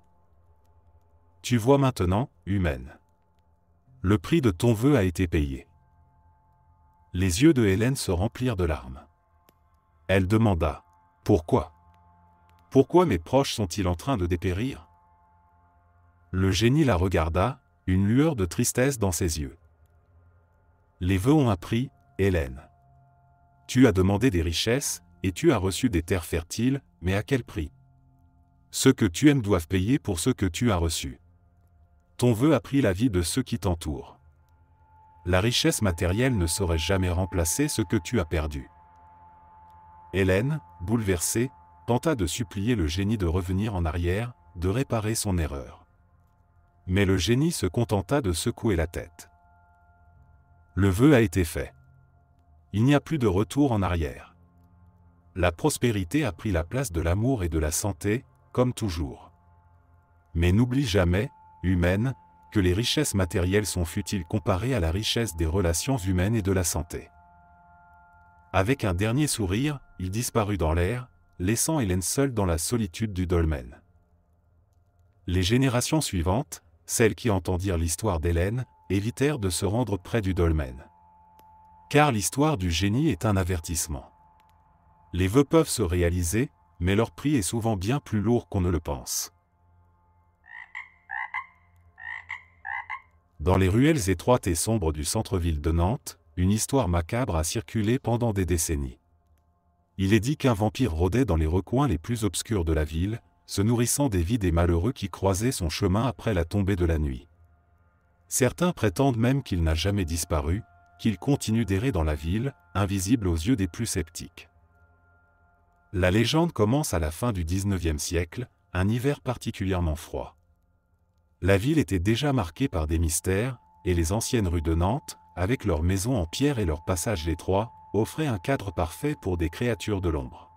« Tu vois maintenant, humaine. Le prix de ton vœu a été payé. » Les yeux de Hélène se remplirent de larmes. Elle demanda « Pourquoi ? Pourquoi mes proches sont-ils en train de dépérir ?» Le génie la regarda, une lueur de tristesse dans ses yeux. « Les vœux ont un prix, Hélène. Tu as demandé des richesses, et tu as reçu des terres fertiles, mais à quel prix ? Ceux que tu aimes doivent payer pour ce que tu as reçu. Ton vœu a pris la vie de ceux qui t'entourent. La richesse matérielle ne saurait jamais remplacer ce que tu as perdu. » Hélène, bouleversée, tenta de supplier le génie de revenir en arrière, de réparer son erreur. Mais le génie se contenta de secouer la tête. Le vœu a été fait. Il n'y a plus de retour en arrière. La prospérité a pris la place de l'amour et de la santé, comme toujours. Mais n'oublie jamais, humaine, que les richesses matérielles sont futiles comparées à la richesse des relations humaines et de la santé. Avec un dernier sourire, il disparut dans l'air, laissant Hélène seule dans la solitude du dolmen. Les générations suivantes, celles qui entendirent l'histoire d'Hélène, évitèrent de se rendre près du dolmen. Car l'histoire du génie est un avertissement. Les vœux peuvent se réaliser, mais leur prix est souvent bien plus lourd qu'on ne le pense. Dans les ruelles étroites et sombres du centre-ville de Nantes, une histoire macabre a circulé pendant des décennies. Il est dit qu'un vampire rôdait dans les recoins les plus obscurs de la ville, se nourrissant des vies des malheureux qui croisaient son chemin après la tombée de la nuit. Certains prétendent même qu'il n'a jamais disparu, qu'il continue d'errer dans la ville, invisible aux yeux des plus sceptiques. La légende commence à la fin du XIXe siècle, un hiver particulièrement froid. La ville était déjà marquée par des mystères, et les anciennes rues de Nantes, avec leurs maisons en pierre et leurs passages étroits, offraient un cadre parfait pour des créatures de l'ombre.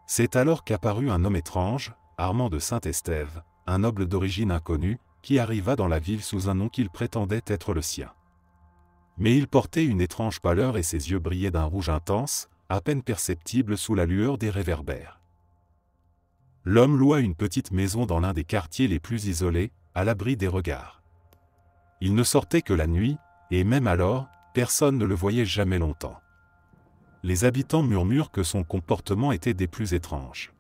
C'est alors qu'apparut un homme étrange, Armand de Saint-Estève, un noble d'origine inconnue, qui arriva dans la ville sous un nom qu'il prétendait être le sien. Mais il portait une étrange pâleur et ses yeux brillaient d'un rouge intense, à peine perceptible sous la lueur des réverbères. L'homme loua une petite maison dans l'un des quartiers les plus isolés, à l'abri des regards. Il ne sortait que la nuit, et même alors, personne ne le voyait jamais longtemps. Les habitants murmurent que son comportement était des plus étranges.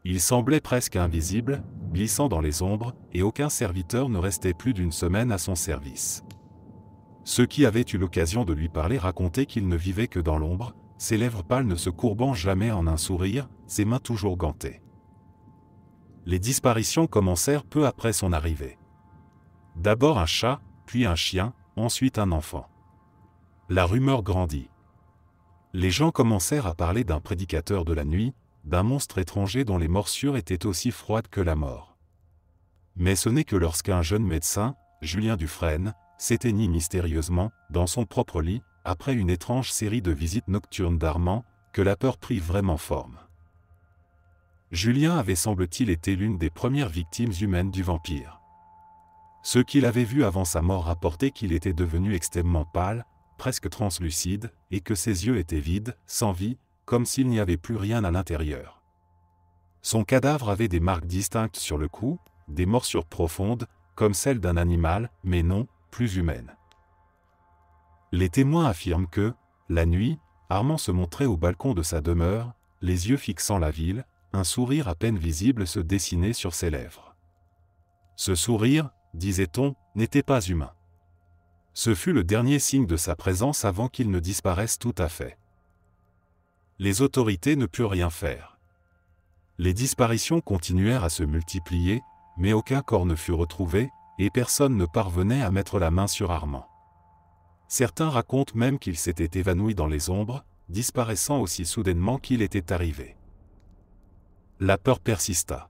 Il semblait presque invisible, glissant dans les ombres, et aucun serviteur ne restait plus d'une semaine à son service. Ceux qui avaient eu l'occasion de lui parler racontaient qu'il ne vivait que dans l'ombre, ses lèvres pâles ne se courbant jamais en un sourire, ses mains toujours gantées. Les disparitions commencèrent peu après son arrivée. D'abord un chat, puis un chien, ensuite un enfant. La rumeur grandit. Les gens commencèrent à parler d'un prédicateur de la nuit, d'un monstre étranger dont les morsures étaient aussi froides que la mort. Mais ce n'est que lorsqu'un jeune médecin, Julien Dufresne, s'éteignit mystérieusement, dans son propre lit, après une étrange série de visites nocturnes d'Armand, que la peur prit vraiment forme. Julien avait semble-t-il été l'une des premières victimes humaines du vampire. Ceux qui l'avaient vu avant sa mort rapportaient qu'il était devenu extrêmement pâle, presque translucide, et que ses yeux étaient vides, sans vie, comme s'il n'y avait plus rien à l'intérieur. Son cadavre avait des marques distinctes sur le cou, des morsures profondes, comme celles d'un animal, mais non, plus humaines. Les témoins affirment que, la nuit, Armand se montrait au balcon de sa demeure, les yeux fixant la ville, un sourire à peine visible se dessinait sur ses lèvres. Ce sourire, disait-on, n'était pas humain. Ce fut le dernier signe de sa présence avant qu'il ne disparaisse tout à fait. Les autorités ne purent rien faire. Les disparitions continuèrent à se multiplier, mais aucun corps ne fut retrouvé, et personne ne parvenait à mettre la main sur Armand. Certains racontent même qu'il s'était évanoui dans les ombres, disparaissant aussi soudainement qu'il était arrivé. La peur persista.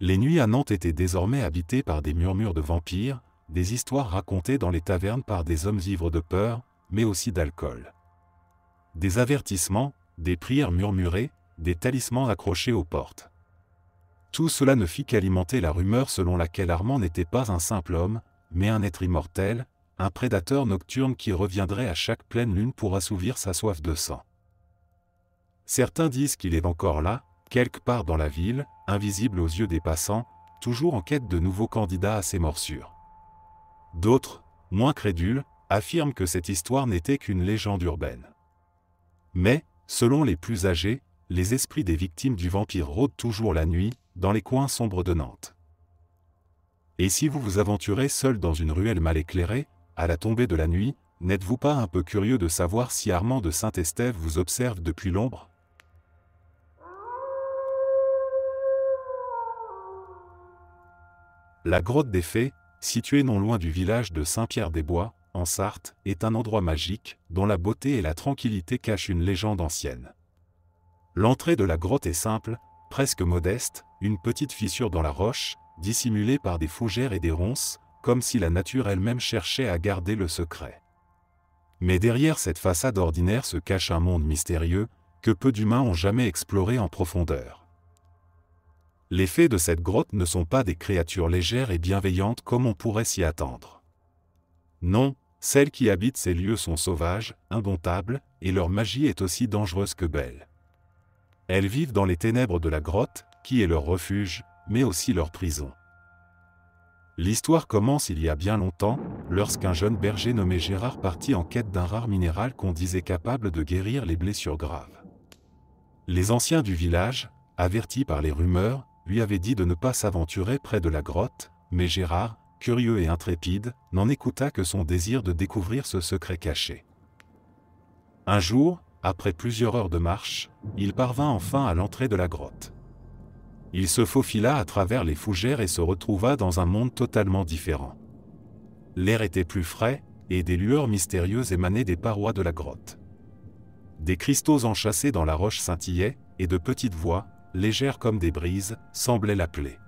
Les nuits à Nantes étaient désormais habitées par des murmures de vampires, des histoires racontées dans les tavernes par des hommes ivres de peur, mais aussi d'alcool. Des avertissements, des prières murmurées, des talismans accrochés aux portes. Tout cela ne fit qu'alimenter la rumeur selon laquelle Armand n'était pas un simple homme, mais un être immortel, un prédateur nocturne qui reviendrait à chaque pleine lune pour assouvir sa soif de sang. Certains disent qu'il est encore là, quelque part dans la ville, invisible aux yeux des passants, toujours en quête de nouveaux candidats à ses morsures. D'autres, moins crédules, affirment que cette histoire n'était qu'une légende urbaine. Mais, selon les plus âgés, les esprits des victimes du vampire rôdent toujours la nuit, dans les coins sombres de Nantes. Et si vous vous aventurez seul dans une ruelle mal éclairée, à la tombée de la nuit, n'êtes-vous pas un peu curieux de savoir si Armand de Saint-Estève vous observe depuis l'ombre ? La grotte des Fées, située non loin du village de Saint-Pierre-des-Bois, en Sarthe, est un endroit magique, dont la beauté et la tranquillité cachent une légende ancienne. L'entrée de la grotte est simple, presque modeste, une petite fissure dans la roche, dissimulée par des fougères et des ronces, comme si la nature elle-même cherchait à garder le secret. Mais derrière cette façade ordinaire se cache un monde mystérieux, que peu d'humains ont jamais exploré en profondeur. Les fées de cette grotte ne sont pas des créatures légères et bienveillantes comme on pourrait s'y attendre. Non, celles qui habitent ces lieux sont sauvages, indomptables, et leur magie est aussi dangereuse que belle. Elles vivent dans les ténèbres de la grotte, qui est leur refuge, mais aussi leur prison. L'histoire commence il y a bien longtemps, lorsqu'un jeune berger nommé Gérard partit en quête d'un rare minéral qu'on disait capable de guérir les blessures graves. Les anciens du village, avertis par les rumeurs, lui avaient dit de ne pas s'aventurer près de la grotte, mais Gérard, curieux et intrépide, n'en écouta que son désir de découvrir ce secret caché. Un jour, après plusieurs heures de marche, il parvint enfin à l'entrée de la grotte. Il se faufila à travers les fougères et se retrouva dans un monde totalement différent. L'air était plus frais, et des lueurs mystérieuses émanaient des parois de la grotte. Des cristaux enchâssés dans la roche scintillaient, et de petites voix, légères comme des brises, semblaient l'appeler.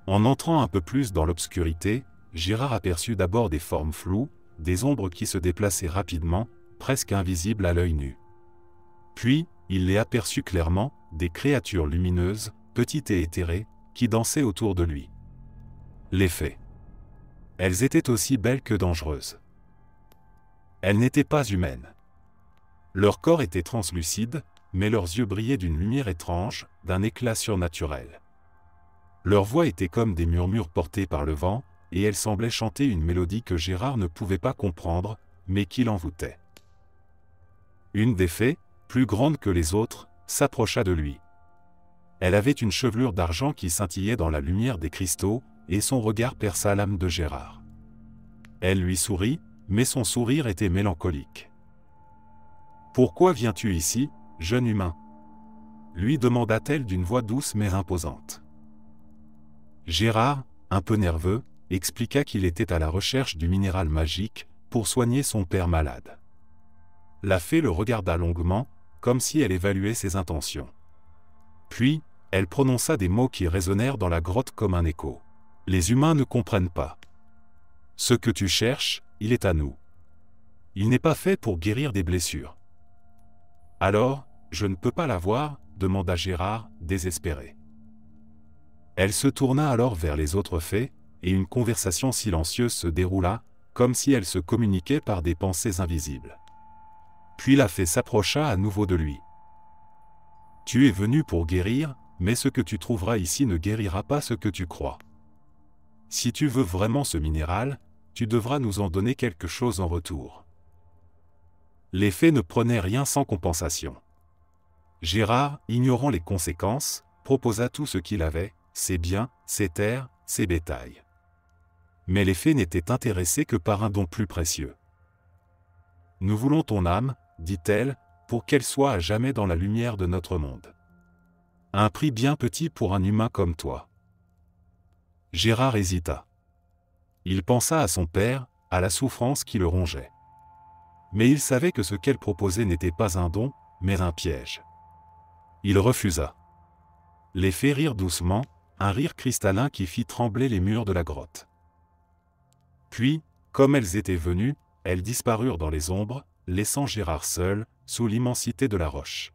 En entrant un peu plus dans l'obscurité, Gérard aperçut d'abord des formes floues, des ombres qui se déplaçaient rapidement, presque invisibles à l'œil nu. Puis, il les aperçut clairement, des créatures lumineuses, petites et éthérées, qui dansaient autour de lui. Les fées. Elles étaient aussi belles que dangereuses. Elles n'étaient pas humaines. Leur corps était translucide, mais leurs yeux brillaient d'une lumière étrange, d'un éclat surnaturel. Leurs voix étaient comme des murmures portés par le vent, et elles semblaient chanter une mélodie que Gérard ne pouvait pas comprendre, mais qui l'envoûtait. Une des fées, plus grande que les autres, s'approcha de lui. Elle avait une chevelure d'argent qui scintillait dans la lumière des cristaux, et son regard perça l'âme de Gérard. Elle lui sourit, mais son sourire était mélancolique. « Pourquoi viens-tu ici, jeune humain ?» lui demanda-t-elle d'une voix douce mais imposante. Gérard, un peu nerveux, expliqua qu'il était à la recherche du minéral magique pour soigner son père malade. La fée le regarda longuement, comme si elle évaluait ses intentions. Puis, elle prononça des mots qui résonnèrent dans la grotte comme un écho. « Les humains ne comprennent pas. Ce que tu cherches, il est à nous. Il n'est pas fait pour guérir des blessures. » « Alors, je ne peux pas l'avoir ?» demanda Gérard, désespéré. Elle se tourna alors vers les autres fées, et une conversation silencieuse se déroula, comme si elles se communiquaient par des pensées invisibles. Puis la fée s'approcha à nouveau de lui. « Tu es venu pour guérir, mais ce que tu trouveras ici ne guérira pas ce que tu crois. Si tu veux vraiment ce minéral, tu devras nous en donner quelque chose en retour. » Les fées ne prenaient rien sans compensation. Gérard, ignorant les conséquences, proposa tout ce qu'il avait, ses biens, ses terres, ses bétails. Mais les fées n'étaient intéressées que par un don plus précieux. « Nous voulons ton âme, dit-elle, pour qu'elle soit à jamais dans la lumière de notre monde. Un prix bien petit pour un humain comme toi. » Gérard hésita. Il pensa à son père, à la souffrance qui le rongeait. Mais il savait que ce qu'elle proposait n'était pas un don, mais un piège. Il refusa. Les fées rirent doucement, un rire cristallin qui fit trembler les murs de la grotte. Puis, comme elles étaient venues, elles disparurent dans les ombres, laissant Gérard seul, sous l'immensité de la roche.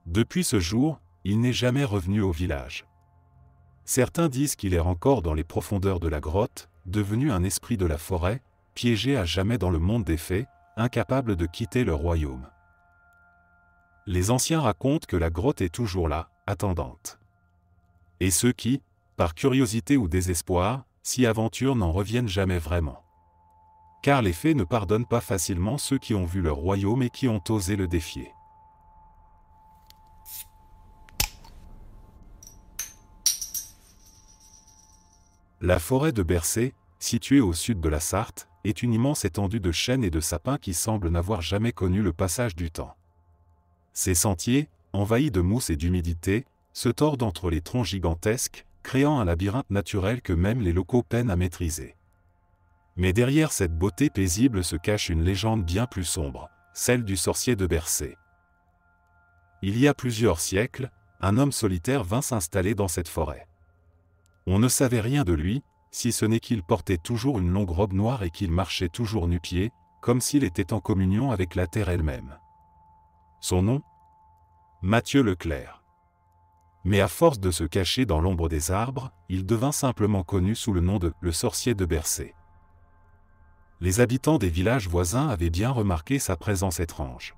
Depuis ce jour, il n'est jamais revenu au village. Certains disent qu'il erre encore dans les profondeurs de la grotte, devenu un esprit de la forêt, piégé à jamais dans le monde des fées, incapable de quitter le royaume. Les anciens racontent que la grotte est toujours là, attendante. Et ceux qui, par curiosité ou désespoir, s'y aventurent n'en reviennent jamais vraiment. Car les fées ne pardonnent pas facilement ceux qui ont vu leur royaume et qui ont osé le défier. La forêt de Bercé, située au sud de la Sarthe, est une immense étendue de chênes et de sapins qui semble n'avoir jamais connu le passage du temps. Ces sentiers, envahis de mousse et d'humidité, se tordent entre les troncs gigantesques, créant un labyrinthe naturel que même les locaux peinent à maîtriser. Mais derrière cette beauté paisible se cache une légende bien plus sombre, celle du sorcier de Bercé. Il y a plusieurs siècles, un homme solitaire vint s'installer dans cette forêt. On ne savait rien de lui, si ce n'est qu'il portait toujours une longue robe noire et qu'il marchait toujours nu-pieds, comme s'il était en communion avec la terre elle-même. Son nom ? Mathieu Leclerc. Mais à force de se cacher dans l'ombre des arbres, il devint simplement connu sous le nom de « le sorcier de Bercé ». Les habitants des villages voisins avaient bien remarqué sa présence étrange.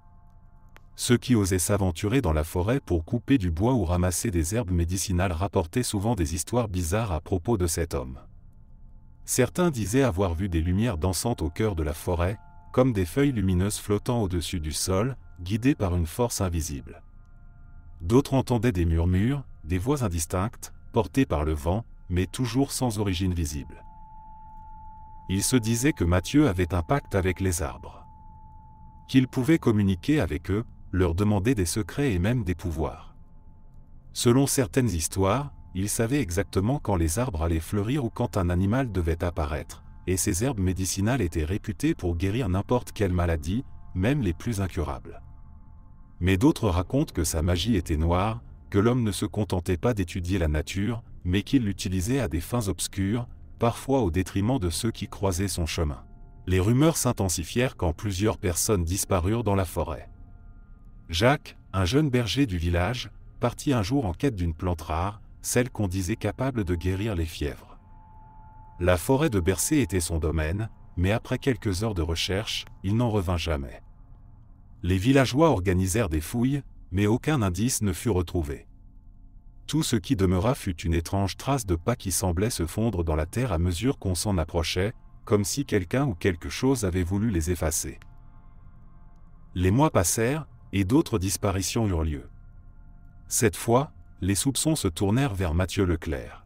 Ceux qui osaient s'aventurer dans la forêt pour couper du bois ou ramasser des herbes médicinales rapportaient souvent des histoires bizarres à propos de cet homme. Certains disaient avoir vu des lumières dansantes au cœur de la forêt, comme des feuilles lumineuses flottant au-dessus du sol, guidées par une force invisible. D'autres entendaient des murmures, des voix indistinctes, portées par le vent, mais toujours sans origine visible. Il se disait que Mathieu avait un pacte avec les arbres. Qu'il pouvait communiquer avec eux, leur demander des secrets et même des pouvoirs. Selon certaines histoires, il savait exactement quand les arbres allaient fleurir ou quand un animal devait apparaître, et ces herbes médicinales étaient réputées pour guérir n'importe quelle maladie, même les plus incurables. Mais d'autres racontent que sa magie était noire, que l'homme ne se contentait pas d'étudier la nature, mais qu'il l'utilisait à des fins obscures, parfois au détriment de ceux qui croisaient son chemin. Les rumeurs s'intensifièrent quand plusieurs personnes disparurent dans la forêt. Jacques, un jeune berger du village, partit un jour en quête d'une plante rare, celle qu'on disait capable de guérir les fièvres. La forêt de Bercé était son domaine, mais après quelques heures de recherche, il n'en revint jamais. Les villageois organisèrent des fouilles, mais aucun indice ne fut retrouvé. Tout ce qui demeura fut une étrange trace de pas qui semblait se fondre dans la terre à mesure qu'on s'en approchait, comme si quelqu'un ou quelque chose avait voulu les effacer. Les mois passèrent, et d'autres disparitions eurent lieu. Cette fois, les soupçons se tournèrent vers Mathieu Leclerc.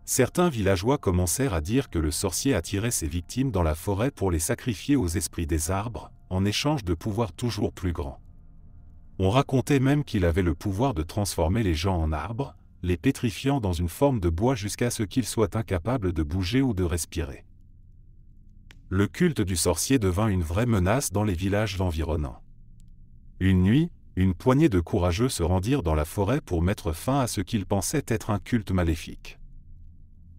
Certains villageois commencèrent à dire que le sorcier attirait ses victimes dans la forêt pour les sacrifier aux esprits des arbres, en échange de pouvoirs toujours plus grands. On racontait même qu'il avait le pouvoir de transformer les gens en arbres, les pétrifiant dans une forme de bois jusqu'à ce qu'ils soient incapables de bouger ou de respirer. Le culte du sorcier devint une vraie menace dans les villages environnants. Une nuit, une poignée de courageux se rendirent dans la forêt pour mettre fin à ce qu'ils pensaient être un culte maléfique.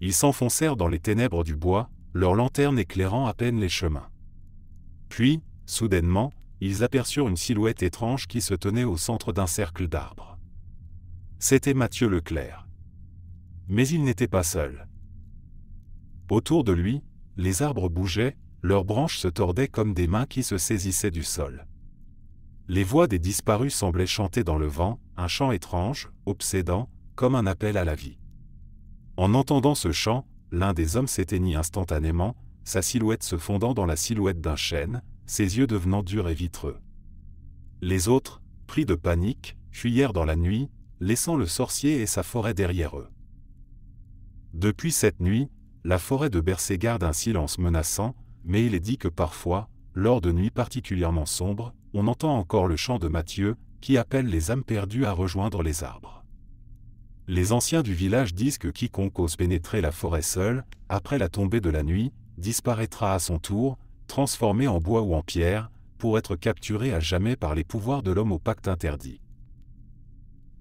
Ils s'enfoncèrent dans les ténèbres du bois, leurs lanternes éclairant à peine les chemins. Puis, soudainement, ils aperçurent une silhouette étrange qui se tenait au centre d'un cercle d'arbres. C'était Mathieu Leclerc. Mais il n'était pas seul. Autour de lui, les arbres bougeaient, leurs branches se tordaient comme des mains qui se saisissaient du sol. Les voix des disparus semblaient chanter dans le vent, un chant étrange, obsédant, comme un appel à la vie. En entendant ce chant, l'un des hommes s'éteignit instantanément, sa silhouette se fondant dans la silhouette d'un chêne, ses yeux devenant durs et vitreux. Les autres, pris de panique, fuyèrent dans la nuit, laissant le sorcier et sa forêt derrière eux. Depuis cette nuit, la forêt de Bercé garde un silence menaçant, mais il est dit que parfois, lors de nuits particulièrement sombres, on entend encore le chant de Mathieu, qui appelle les âmes perdues à rejoindre les arbres. Les anciens du village disent que quiconque ose pénétrer la forêt seul, après la tombée de la nuit, disparaîtra à son tour, transformé en bois ou en pierre, pour être capturé à jamais par les pouvoirs de l'homme au pacte interdit.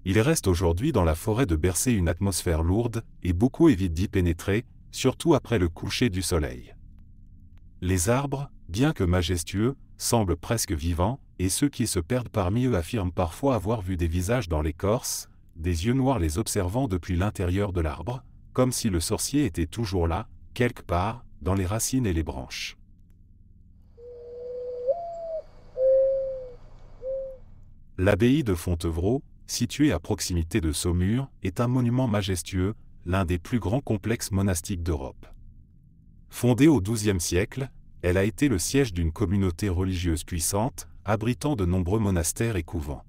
Il reste aujourd'hui dans la forêt de Bercé une atmosphère lourde, et beaucoup évitent d'y pénétrer, surtout après le coucher du soleil. Les arbres, bien que majestueux, semblent presque vivants, et ceux qui se perdent parmi eux affirment parfois avoir vu des visages dans l'écorce, des yeux noirs les observant depuis l'intérieur de l'arbre, comme si le sorcier était toujours là, quelque part, dans les racines et les branches. L'abbaye de Fontevraud, située à proximité de Saumur, est un monument majestueux, l'un des plus grands complexes monastiques d'Europe. Fondée au XIIe siècle, elle a été le siège d'une communauté religieuse puissante, abritant de nombreux monastères et couvents.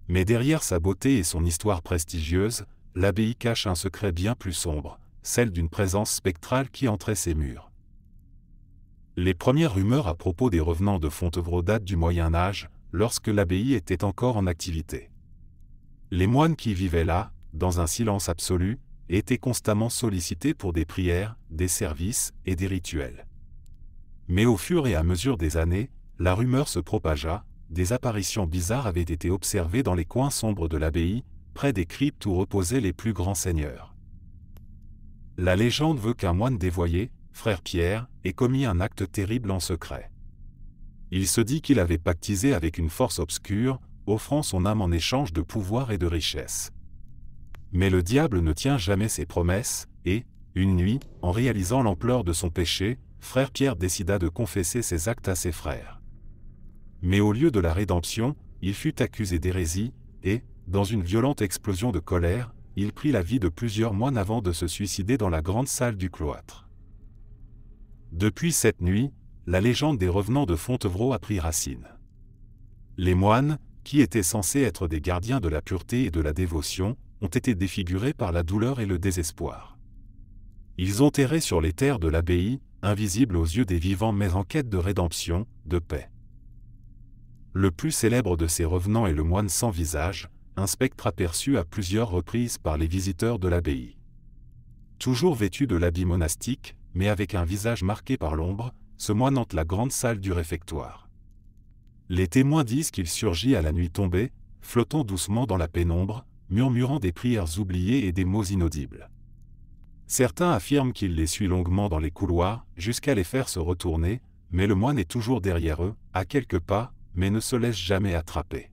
Mais derrière sa beauté et son histoire prestigieuse, l'abbaye cache un secret bien plus sombre, celle d'une présence spectrale qui entrait ses murs. Les premières rumeurs à propos des revenants de Fontevraud datent du Moyen Âge, lorsque l'abbaye était encore en activité. Les moines qui vivaient là, dans un silence absolu, étaient constamment sollicités pour des prières, des services et des rituels. Mais au fur et à mesure des années, la rumeur se propagea, des apparitions bizarres avaient été observées dans les coins sombres de l'abbaye, près des cryptes où reposaient les plus grands seigneurs. La légende veut qu'un moine dévoyé, frère Pierre, ait commis un acte terrible en secret. Il se dit qu'il avait pactisé avec une force obscure, offrant son âme en échange de pouvoir et de richesse. Mais le diable ne tient jamais ses promesses, et, une nuit, en réalisant l'ampleur de son péché, frère Pierre décida de confesser ses actes à ses frères. Mais au lieu de la rédemption, il fut accusé d'hérésie, et, dans une violente explosion de colère, il prit la vie de plusieurs moines avant de se suicider dans la grande salle du cloître. Depuis cette nuit, la légende des revenants de Fontevraud a pris racine. Les moines, qui étaient censés être des gardiens de la pureté et de la dévotion, ont été défigurés par la douleur et le désespoir. Ils ont erré sur les terres de l'abbaye, invisibles aux yeux des vivants mais en quête de rédemption, de paix. Le plus célèbre de ces revenants est le moine sans visage, un spectre aperçu à plusieurs reprises par les visiteurs de l'abbaye. Toujours vêtu de l'habit monastique, mais avec un visage marqué par l'ombre, ce moine hante la grande salle du réfectoire. Les témoins disent qu'il surgit à la nuit tombée, flottant doucement dans la pénombre, murmurant des prières oubliées et des mots inaudibles. Certains affirment qu'il les suit longuement dans les couloirs, jusqu'à les faire se retourner, mais le moine est toujours derrière eux, à quelques pas, mais ne se laisse jamais attraper.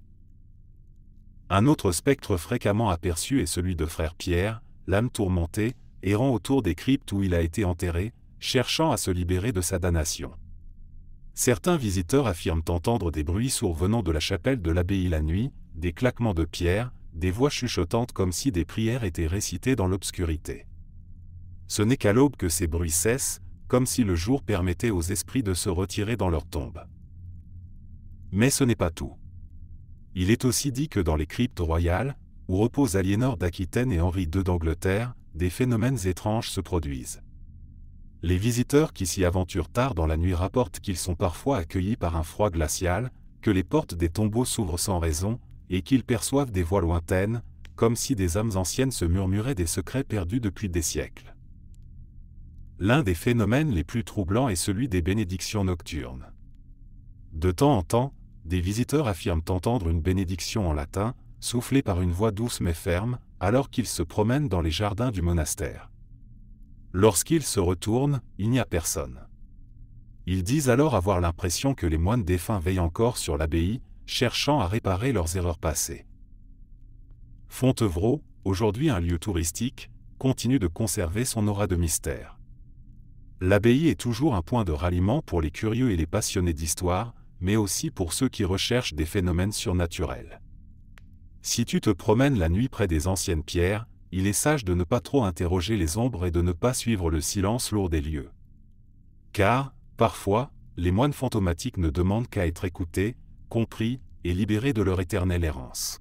Un autre spectre fréquemment aperçu est celui de frère Pierre, l'âme tourmentée, errant autour des cryptes où il a été enterré, cherchant à se libérer de sa damnation. Certains visiteurs affirment entendre des bruits sourds venant de la chapelle de l'abbaye la nuit, des claquements de pierres, des voix chuchotantes comme si des prières étaient récitées dans l'obscurité. Ce n'est qu'à l'aube que ces bruits cessent, comme si le jour permettait aux esprits de se retirer dans leur tombe. Mais ce n'est pas tout. Il est aussi dit que dans les cryptes royales, où reposent Aliénor d'Aquitaine et Henri II d'Angleterre, des phénomènes étranges se produisent. Les visiteurs qui s'y aventurent tard dans la nuit rapportent qu'ils sont parfois accueillis par un froid glacial, que les portes des tombeaux s'ouvrent sans raison, et qu'ils perçoivent des voix lointaines, comme si des âmes anciennes se murmuraient des secrets perdus depuis des siècles. L'un des phénomènes les plus troublants est celui des bénédictions nocturnes. De temps en temps, des visiteurs affirment entendre une bénédiction en latin, soufflée par une voix douce mais ferme, alors qu'ils se promènent dans les jardins du monastère. Lorsqu'ils se retournent, il n'y a personne. Ils disent alors avoir l'impression que les moines défunts veillent encore sur l'abbaye, cherchant à réparer leurs erreurs passées. Fontevraud, aujourd'hui un lieu touristique, continue de conserver son aura de mystère. L'abbaye est toujours un point de ralliement pour les curieux et les passionnés d'histoire, mais aussi pour ceux qui recherchent des phénomènes surnaturels. Si tu te promènes la nuit près des anciennes pierres, il est sage de ne pas trop interroger les ombres et de ne pas suivre le silence lourd des lieux. Car, parfois, les moines fantomatiques ne demandent qu'à être écoutés, compris et libérés de leur éternelle errance.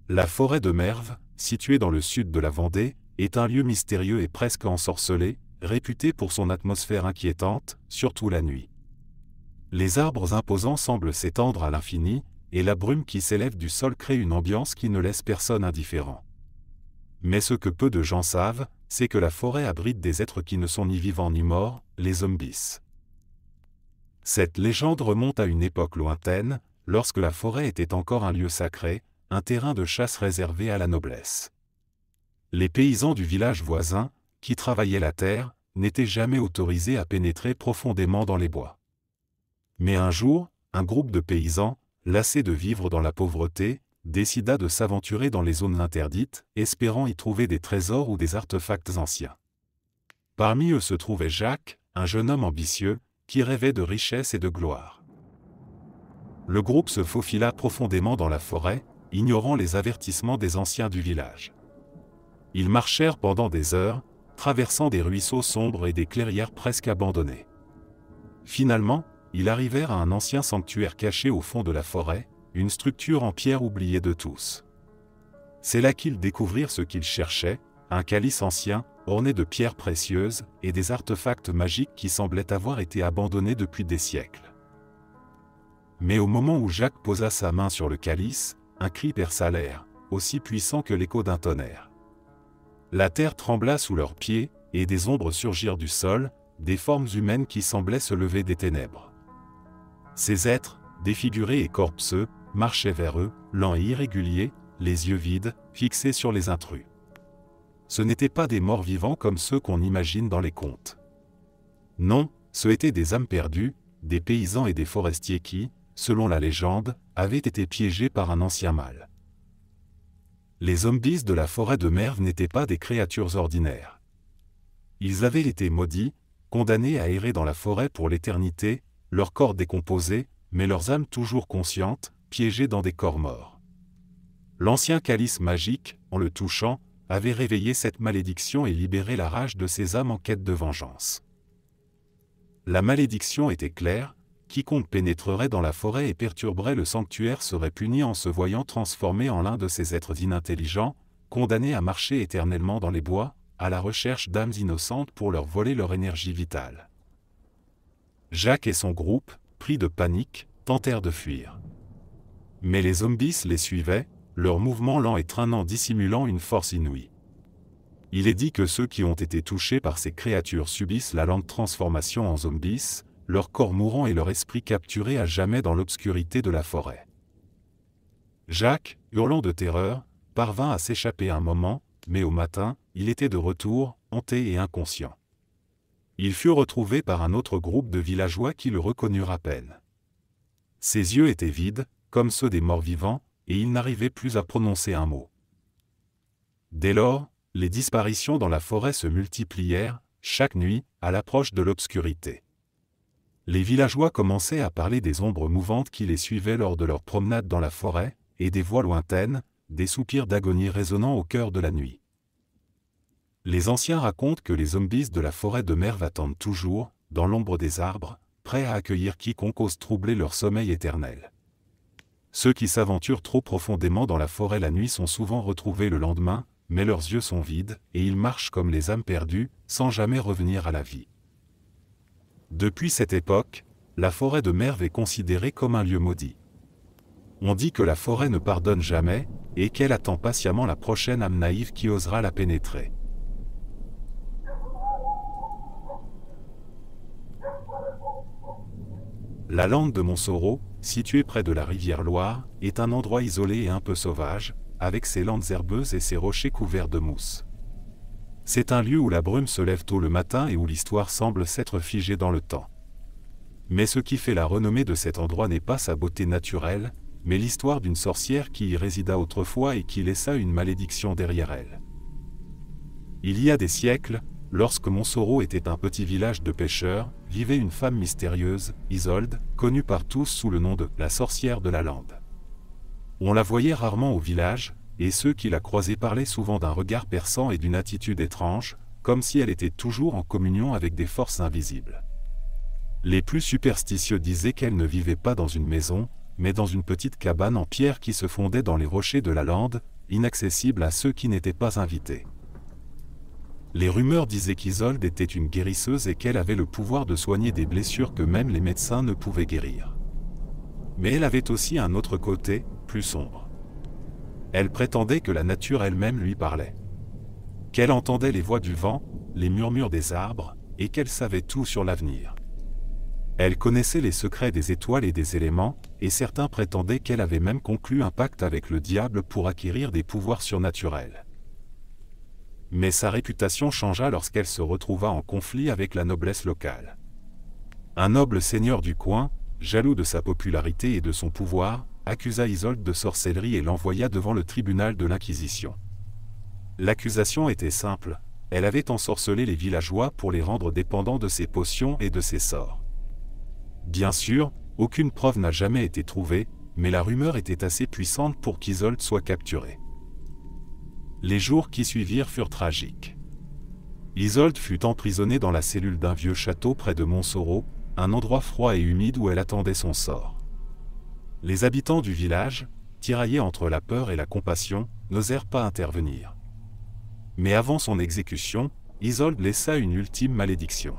La forêt de Merve, située dans le sud de la Vendée, est un lieu mystérieux et presque ensorcelé, réputé pour son atmosphère inquiétante, surtout la nuit. Les arbres imposants semblent s'étendre à l'infini, et la brume qui s'élève du sol crée une ambiance qui ne laisse personne indifférent. Mais ce que peu de gens savent, c'est que la forêt abrite des êtres qui ne sont ni vivants ni morts, les zombies. Cette légende remonte à une époque lointaine, lorsque la forêt était encore un lieu sacré, un terrain de chasse réservé à la noblesse. Les paysans du village voisin, qui travaillaient la terre, n'étaient jamais autorisés à pénétrer profondément dans les bois. Mais un jour, un groupe de paysans, lassés de vivre dans la pauvreté, décida de s'aventurer dans les zones interdites, espérant y trouver des trésors ou des artefacts anciens. Parmi eux se trouvait Jacques, un jeune homme ambitieux, qui rêvait de richesse et de gloire. Le groupe se faufila profondément dans la forêt, ignorant les avertissements des anciens du village. Ils marchèrent pendant des heures, traversant des ruisseaux sombres et des clairières presque abandonnées. Finalement, ils arrivèrent à un ancien sanctuaire caché au fond de la forêt, une structure en pierre oubliée de tous. C'est là qu'ils découvrirent ce qu'ils cherchaient, un calice ancien, orné de pierres précieuses, et des artefacts magiques qui semblaient avoir été abandonnés depuis des siècles. Mais au moment où Jacques posa sa main sur le calice, un cri perça l'air, aussi puissant que l'écho d'un tonnerre. La terre trembla sous leurs pieds, et des ombres surgirent du sol, des formes humaines qui semblaient se lever des ténèbres. Ces êtres, défigurés et corpseux, marchaient vers eux, lents et irréguliers, les yeux vides, fixés sur les intrus. Ce n'étaient pas des morts vivants comme ceux qu'on imagine dans les contes. Non, ce étaient des âmes perdues, des paysans et des forestiers qui, selon la légende, avaient été piégés par un ancien mal. Les zombies de la forêt de Merve n'étaient pas des créatures ordinaires. Ils avaient été maudits, condamnés à errer dans la forêt pour l'éternité, leurs corps décomposés, mais leurs âmes toujours conscientes, piégées dans des corps morts. L'ancien calice magique, en le touchant, avait réveillé cette malédiction et libéré la rage de ces âmes en quête de vengeance. La malédiction était claire, quiconque pénétrerait dans la forêt et perturberait le sanctuaire serait puni en se voyant transformé en l'un de ces êtres inintelligents, condamnés à marcher éternellement dans les bois, à la recherche d'âmes innocentes pour leur voler leur énergie vitale. Jacques et son groupe, pris de panique, tentèrent de fuir. Mais les zombies les suivaient, leurs mouvements lents et traînants dissimulant une force inouïe. Il est dit que ceux qui ont été touchés par ces créatures subissent la lente transformation en zombies, leur corps mourant et leur esprit capturé à jamais dans l'obscurité de la forêt. Jacques, hurlant de terreur, parvint à s'échapper un moment, mais au matin, il était de retour, hanté et inconscient. Il fut retrouvé par un autre groupe de villageois qui le reconnurent à peine. Ses yeux étaient vides, comme ceux des morts vivants, et il n'arrivait plus à prononcer un mot. Dès lors, les disparitions dans la forêt se multiplièrent, chaque nuit, à l'approche de l'obscurité. Les villageois commençaient à parler des ombres mouvantes qui les suivaient lors de leurs promenades dans la forêt, et des voix lointaines, des soupirs d'agonie résonnant au cœur de la nuit. Les anciens racontent que les zombies de la forêt de Merve attendent toujours, dans l'ombre des arbres, prêts à accueillir quiconque ose troubler leur sommeil éternel. Ceux qui s'aventurent trop profondément dans la forêt la nuit sont souvent retrouvés le lendemain, mais leurs yeux sont vides, et ils marchent comme les âmes perdues, sans jamais revenir à la vie. Depuis cette époque, la forêt de Merve est considérée comme un lieu maudit. On dit que la forêt ne pardonne jamais, et qu'elle attend patiemment la prochaine âme naïve qui osera la pénétrer. La lande de Montsoreau, située près de la rivière Loire, est un endroit isolé et un peu sauvage, avec ses landes herbeuses et ses rochers couverts de mousse. C'est un lieu où la brume se lève tôt le matin et où l'histoire semble s'être figée dans le temps. Mais ce qui fait la renommée de cet endroit n'est pas sa beauté naturelle, mais l'histoire d'une sorcière qui y résida autrefois et qui laissa une malédiction derrière elle. Il y a des siècles, lorsque Montsoreau était un petit village de pêcheurs, vivait une femme mystérieuse, Isolde, connue par tous sous le nom de « la sorcière de la lande ». On la voyait rarement au village, et ceux qui la croisaient parlaient souvent d'un regard perçant et d'une attitude étrange, comme si elle était toujours en communion avec des forces invisibles. Les plus superstitieux disaient qu'elle ne vivait pas dans une maison, mais dans une petite cabane en pierre qui se fondait dans les rochers de la lande, inaccessible à ceux qui n'étaient pas invités. Les rumeurs disaient qu'Isolde était une guérisseuse et qu'elle avait le pouvoir de soigner des blessures que même les médecins ne pouvaient guérir. Mais elle avait aussi un autre côté, plus sombre. Elle prétendait que la nature elle-même lui parlait. Qu'elle entendait les voix du vent, les murmures des arbres, et qu'elle savait tout sur l'avenir. Elle connaissait les secrets des étoiles et des éléments, et certains prétendaient qu'elle avait même conclu un pacte avec le diable pour acquérir des pouvoirs surnaturels. Mais sa réputation changea lorsqu'elle se retrouva en conflit avec la noblesse locale. Un noble seigneur du coin, jaloux de sa popularité et de son pouvoir, accusa Isolde de sorcellerie et l'envoya devant le tribunal de l'Inquisition. L'accusation était simple, elle avait ensorcelé les villageois pour les rendre dépendants de ses potions et de ses sorts. Bien sûr, aucune preuve n'a jamais été trouvée, mais la rumeur était assez puissante pour qu'Isolde soit capturée. Les jours qui suivirent furent tragiques. Isolde fut emprisonnée dans la cellule d'un vieux château près de Montsoreau, un endroit froid et humide où elle attendait son sort. Les habitants du village, tiraillés entre la peur et la compassion, n'osèrent pas intervenir. Mais avant son exécution, Isolde laissa une ultime malédiction.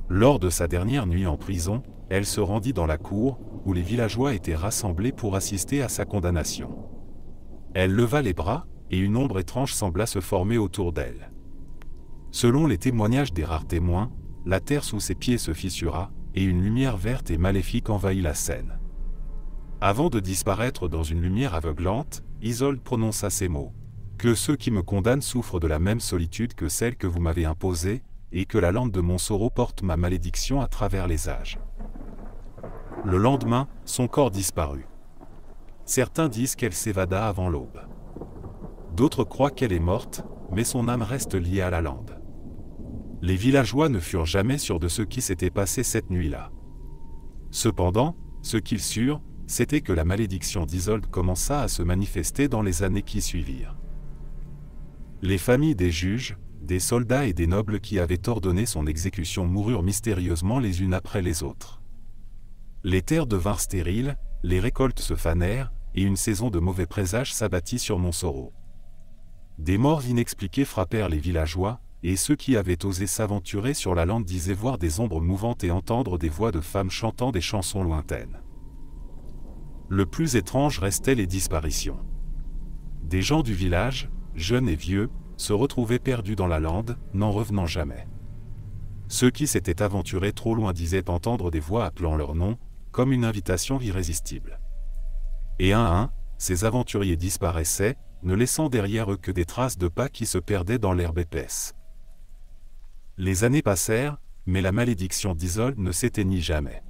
Lors de sa dernière nuit en prison, elle se rendit dans la cour, où les villageois étaient rassemblés pour assister à sa condamnation. Elle leva les bras, et une ombre étrange sembla se former autour d'elle. Selon les témoignages des rares témoins, la terre sous ses pieds se fissura, et une lumière verte et maléfique envahit la scène. Avant de disparaître dans une lumière aveuglante, Isolde prononça ces mots. « Que ceux qui me condamnent souffrent de la même solitude que celle que vous m'avez imposée, et que la lande de Montsoreau porte ma malédiction à travers les âges. » Le lendemain, son corps disparut. Certains disent qu'elle s'évada avant l'aube. D'autres croient qu'elle est morte, mais son âme reste liée à la lande. Les villageois ne furent jamais sûrs de ce qui s'était passé cette nuit-là. Cependant, ce qu'ils surent, c'était que la malédiction d'Isolde commença à se manifester dans les années qui suivirent. Les familles des juges, des soldats et des nobles qui avaient ordonné son exécution moururent mystérieusement les unes après les autres. Les terres devinrent stériles, les récoltes se fanèrent, et une saison de mauvais présages s'abattit sur Montsoreau. Des morts inexpliquées frappèrent les villageois, et ceux qui avaient osé s'aventurer sur la lande disaient voir des ombres mouvantes et entendre des voix de femmes chantant des chansons lointaines. Le plus étrange restait les disparitions. Des gens du village, jeunes et vieux, se retrouvaient perdus dans la lande, n'en revenant jamais. Ceux qui s'étaient aventurés trop loin disaient entendre des voix appelant leur nom, comme une invitation irrésistible. Et un à un, ces aventuriers disparaissaient, ne laissant derrière eux que des traces de pas qui se perdaient dans l'herbe épaisse. Les années passèrent, mais la malédiction d'Isolde ne s'éteignit jamais.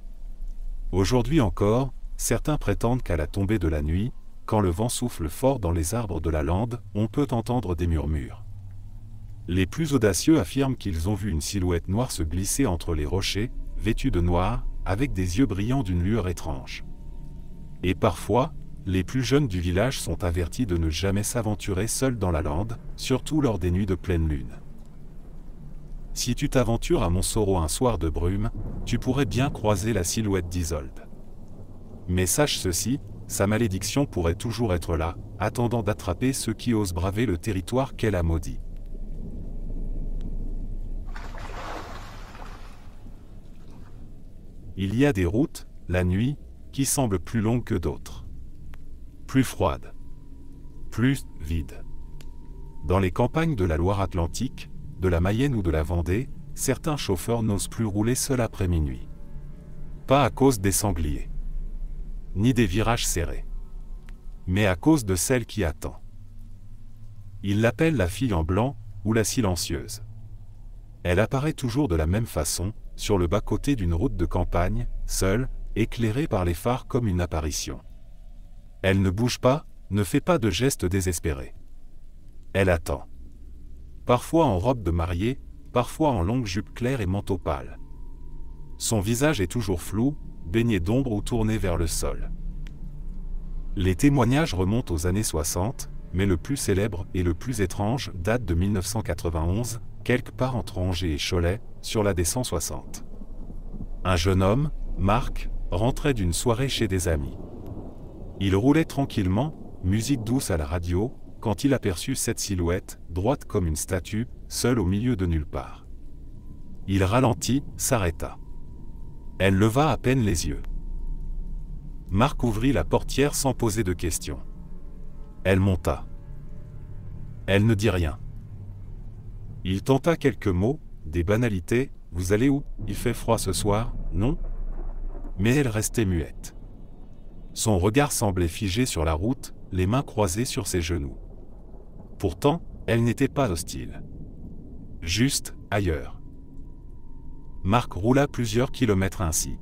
Aujourd'hui encore, certains prétendent qu'à la tombée de la nuit, quand le vent souffle fort dans les arbres de la lande, on peut entendre des murmures. Les plus audacieux affirment qu'ils ont vu une silhouette noire se glisser entre les rochers, vêtue de noir, avec des yeux brillants d'une lueur étrange. Et parfois, les plus jeunes du village sont avertis de ne jamais s'aventurer seuls dans la lande, surtout lors des nuits de pleine lune. Si tu t'aventures à Montsoreau un soir de brume, tu pourrais bien croiser la silhouette d'Isolde. Mais sache ceci, sa malédiction pourrait toujours être là, attendant d'attraper ceux qui osent braver le territoire qu'elle a maudit. Il y a des routes, la nuit, qui semblent plus longues que d'autres. Plus froides. Plus vides. Dans les campagnes de la Loire-Atlantique, de la Mayenne ou de la Vendée, certains chauffeurs n'osent plus rouler seuls après minuit. Pas à cause des sangliers, ni des virages serrés, mais à cause de celle qui attend. Ils l'appellent la fille en blanc, ou la silencieuse. Elle apparaît toujours de la même façon, sur le bas-côté d'une route de campagne, seule, éclairée par les phares comme une apparition. Elle ne bouge pas, ne fait pas de gestes désespérés. Elle attend. Parfois en robe de mariée, parfois en longue jupe claire et manteau pâle. Son visage est toujours flou, baigné d'ombre ou tourné vers le sol. Les témoignages remontent aux années 60, mais le plus célèbre et le plus étrange date de 1991, quelque part entre Angers et Cholet, sur la D160. Un jeune homme, Marc, rentrait d'une soirée chez des amis. Il roulait tranquillement, musique douce à la radio, quand il aperçut cette silhouette, droite comme une statue, seule au milieu de nulle part. Il ralentit, s'arrêta. Elle leva à peine les yeux. Marc ouvrit la portière sans poser de questions. Elle monta. Elle ne dit rien. Il tenta quelques mots, des banalités, « Vous allez où? Il fait froid ce soir, non ?» Mais elle restait muette. Son regard semblait figé sur la route, les mains croisées sur ses genoux. Pourtant, elle n'était pas hostile. Juste, ailleurs. Marc roula plusieurs kilomètres ainsi.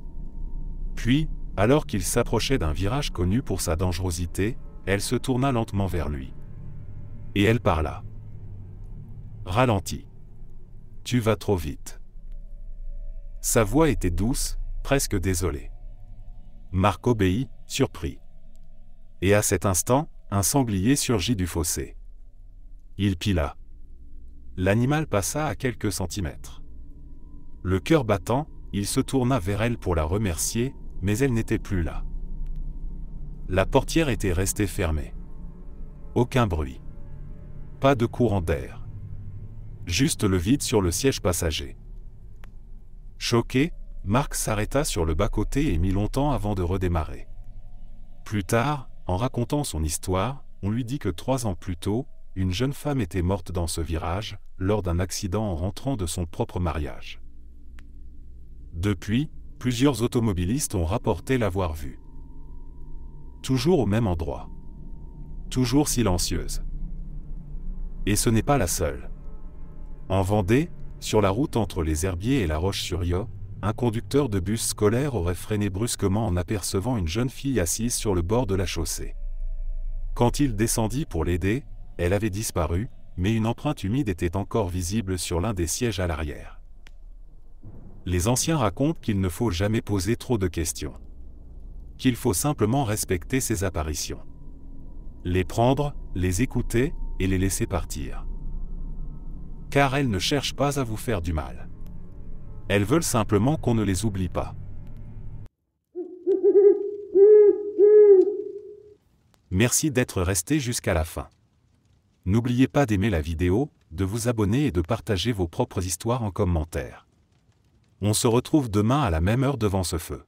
Puis, alors qu'il s'approchait d'un virage connu pour sa dangerosité, elle se tourna lentement vers lui. Et elle parla. Ralentis. Tu vas trop vite. Sa voix était douce, presque désolée. Marc obéit, surpris. Et à cet instant, un sanglier surgit du fossé. Il pila. L'animal passa à quelques centimètres. Le cœur battant, il se tourna vers elle pour la remercier, mais elle n'était plus là. La portière était restée fermée. Aucun bruit. Pas de courant d'air. Juste le vide sur le siège passager. Choqué, Marc s'arrêta sur le bas-côté et mit longtemps avant de redémarrer. Plus tard, en racontant son histoire, on lui dit que 3 ans plus tôt, une jeune femme était morte dans ce virage, lors d'un accident en rentrant de son propre mariage. Depuis, plusieurs automobilistes ont rapporté l'avoir vue. Toujours au même endroit. Toujours silencieuse. Et ce n'est pas la seule. En Vendée, sur la route entre les Herbiers et la Roche-sur-Yon, un conducteur de bus scolaire aurait freiné brusquement en apercevant une jeune fille assise sur le bord de la chaussée. Quand il descendit pour l'aider, elle avait disparu, mais une empreinte humide était encore visible sur l'un des sièges à l'arrière. Les anciens racontent qu'il ne faut jamais poser trop de questions. Qu'il faut simplement respecter ces apparitions. Les prendre, les écouter, et les laisser partir. Car elles ne cherchent pas à vous faire du mal. Elles veulent simplement qu'on ne les oublie pas. Merci d'être resté jusqu'à la fin. N'oubliez pas d'aimer la vidéo, de vous abonner et de partager vos propres histoires en commentaire. On se retrouve demain à la même heure devant ce feu.